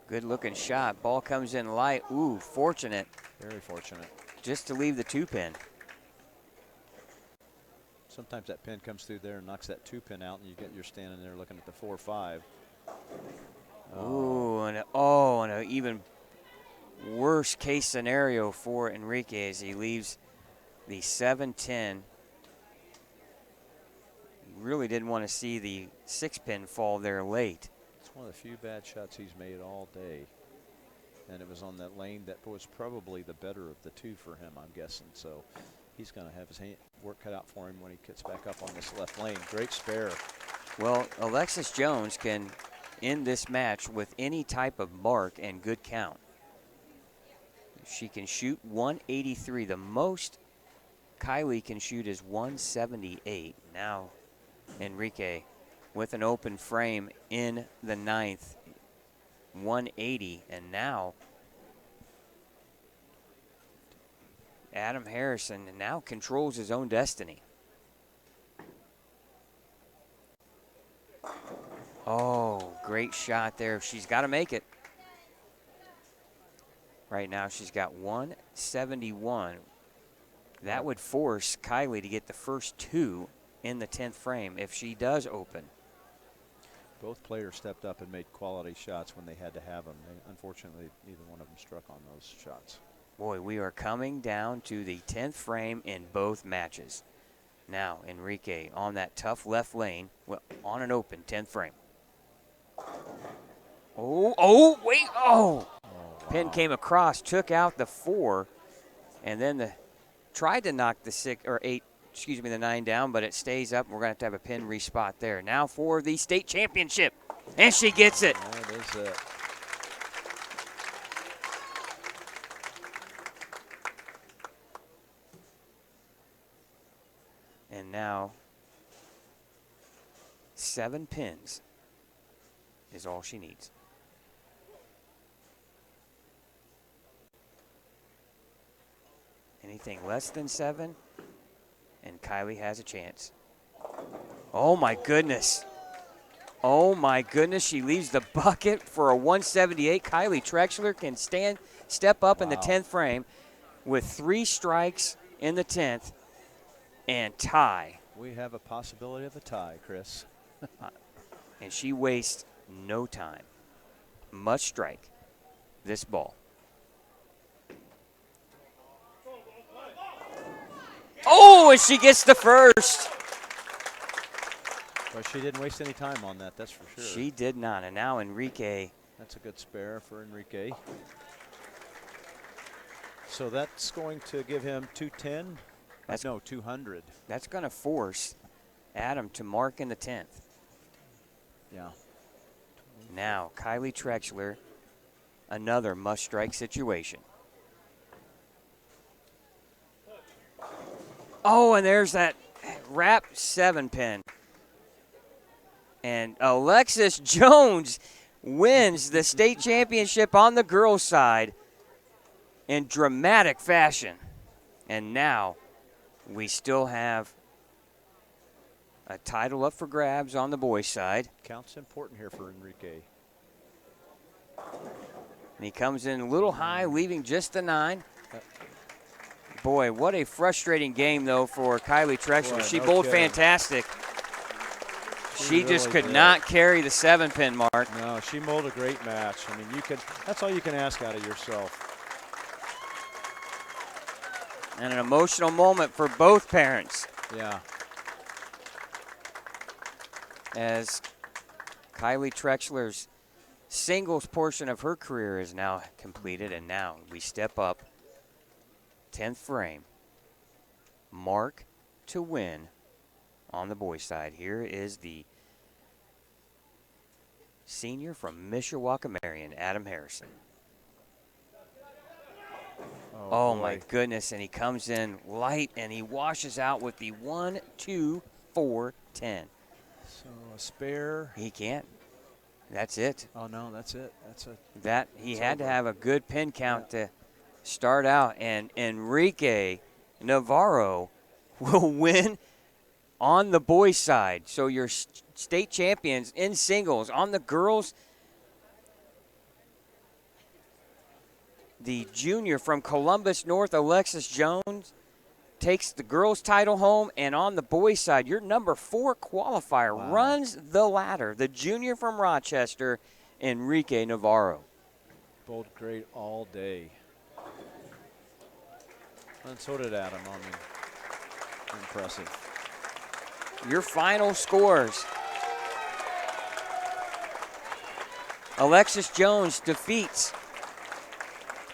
Good looking shot. Ball comes in light. Ooh, fortunate Very fortunate. just to leave the 2-pin. Sometimes that pin comes through there and knocks that 2-pin out, and you're standing there looking at the 4-5. Ooh, and an even worse case scenario for Enrique as he leaves the 7-10. He really didn't want to see the 6-pin fall there late. It's one of the few bad shots he's made all day. And it was on that lane that was probably the better of the two for him, I'm guessing. So he's going to have his work cut out for him when he gets back up on this left lane. Great spare. Well, Alexis Jones can end this match with any type of mark and good count. She can shoot 183. The most Kylie can shoot is 178. Now, Enrique with an open frame in the 9th, 180. And now, Adam Harrison now controls his own destiny. Oh, great shot there. She's got to make it. Right now, she's got 171. That would force Kylie to get the first 2 in the 10th frame if she does open. Both players stepped up and made quality shots when they had to have them. Unfortunately, neither one of them struck on those shots. Boy, we are coming down to the 10th frame in both matches. Now, Enrique on that tough left lane, well, on an open 10th frame. Oh, Pin came across, took out the 4, and then tried to knock the 9 down, but it stays up. We're going to have a pin respot there. Now for the state championship, and she gets it. That is it. And now 7 pins is all she needs. Anything less than 7, and Kylie has a chance. Oh, my goodness. Oh, my goodness. She leaves the bucket for a 178. Kylie Trexler can step up in the 10th frame with 3 strikes in the 10th and tie. We have a possibility of a tie, Chris. And she wastes no time. Must strike this ball. Oh, and she gets the first. But she didn't waste any time on that, that's for sure. She did not. And now Enrique. That's a good spare for Enrique. So that's going to give him 210? No, 200. That's going to force Adam to mark in the 10th. Yeah. Now, Kylie Trexler, another must-strike situation. Oh, and there's that wrap 7-pin. And Alexis Jones wins the state championship on the girls' side in dramatic fashion. And now we still have a title up for grabs on the boys' side. Count's important here for Enrique. And he comes in a little high, leaving just the 9. Boy, what a frustrating game, though, for Kylie Trexler. Boy, She no bowled kidding. fantastic. She just really could did. not carry the 7-pin mark. No, she bowled a great match. I mean, that's all you can ask out of yourself. And an emotional moment for both parents Yeah. as Kylie Trexler's singles portion of her career is now completed, and now we step up 10th frame. Mark to win on the boys' side. Here is the senior from Mishawaka Marion, Adam Harrison. Oh my goodness, and he comes in light, and he washes out with the 1, 2, 4, 10. So a spare. He can't. That's it. Oh, no, that's it. He had to have a good pin count to start out, and Enrique Navarro will win on the boys' side. So your state champions in singles. On the girls, the junior from Columbus North, Alexis Jones, takes the girls' title home. And on the boys' side, your number 4 qualifier runs the ladder. The junior from Rochester, Enrique Navarro. Bowled great all day. And so did Adam. I mean, impressive. Your final scores. Alexis Jones defeats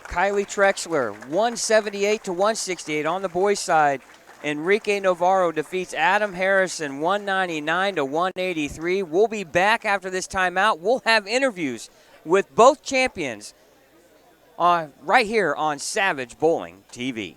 Kylie Trexler 178 to 168 on the boys' side. Enrique Navarro defeats Adam Harrison 199 to 183. We'll be back after this timeout. We'll have interviews with both champions right here on Savage Bowling TV.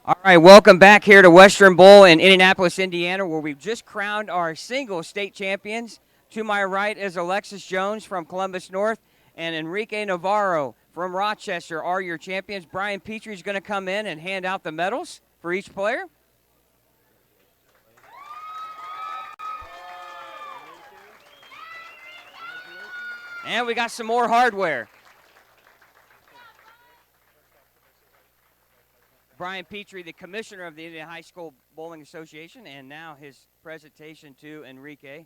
All right, welcome back here to Western Bowl in Indianapolis, Indiana, where we've just crowned our single state champions. To my right is Alexis Jones from Columbus North, and Enrique Navarro from Rochester are your champions. Brian Petrie is going to come in and hand out the medals for each player. And we got some more hardware. Brian Petrie, the commissioner of the Indiana High School Bowling Association, and now his presentation to Enrique.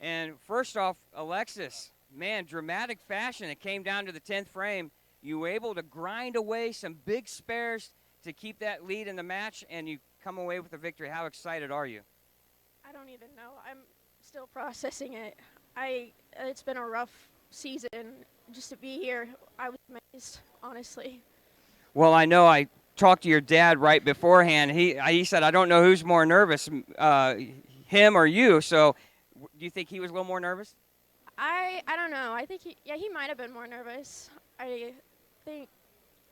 And first off, Alexis, man, dramatic fashion. It came down to the 10th frame. You were able to grind away some big spares to keep that lead in the match, and you come away with the victory. How excited are you? I don't even know. I'm still processing it. It's been a rough season. Just to be here, I was amazed, honestly. Well, I know I talked to your dad right beforehand. He said, I don't know who's more nervous, him or you. So do you think he was a little more nervous? I don't know. I think he might have been more nervous. I think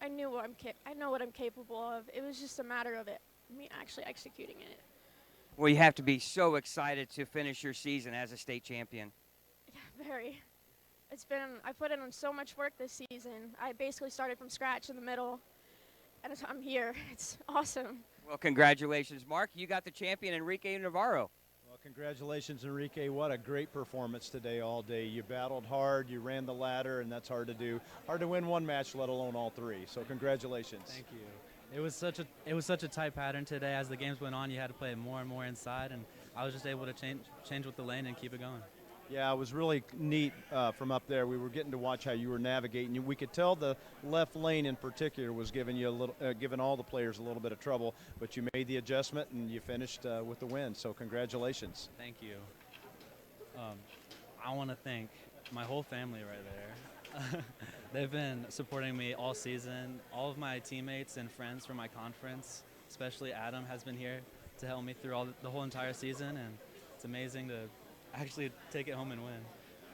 I know what I'm capable of. It was just a matter of me actually executing it. Well, you have to be so excited to finish your season as a state champion. Yeah, very. I put in so much work this season. I basically started from scratch in the middle, and I'm here. It's awesome. Well, congratulations, Mark. You got the champion, Enrique Navarro. Well, congratulations, Enrique. What a great performance today all day. You battled hard, you ran the ladder, and that's hard to do. Hard to win one match, let alone all three. So congratulations. Thank you. It was such a tight pattern today. As the games went on, you had to play it more and more inside, and I was just able to change with the lane and keep it going. Yeah, it was really neat from up there. We were getting to watch how you were navigating. We could tell the left lane in particular was giving you a little, giving all the players a little bit of trouble. But you made the adjustment and you finished with the win. So congratulations. Thank you. I want to thank my whole family right there. They've been supporting me all season. All of my teammates and friends from my conference, especially Adam, has been here to help me through the whole entire season, and it's amazing to actually take it home and win.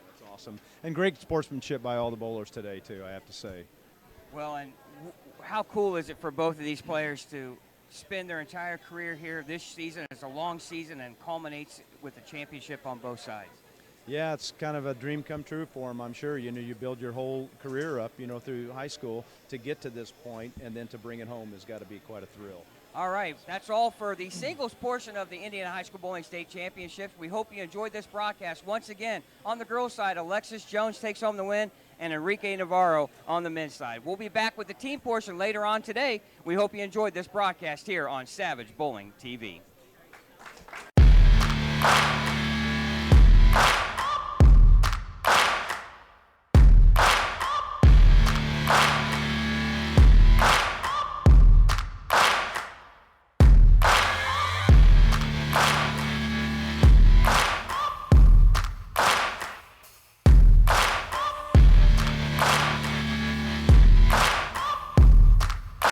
That's awesome. And great sportsmanship by all the bowlers today, too, I have to say. Well, and how cool is it for both of these players to spend their entire career here this season? It's a long season and culminates with a championship on both sides. Yeah, it's kind of a dream come true for them, I'm sure. You know, you build your whole career up, you know, through high school to get to this point, and then to bring it home has got to be quite a thrill. All right, that's all for the singles portion of the Indiana High School Bowling State Championships. We hope you enjoyed this broadcast. Once again, on the girls' side, Alexis Jones takes home the win, and Enrique Navarro on the men's side. We'll be back with the team portion later on today. We hope you enjoyed this broadcast here on Savage Bowling TV.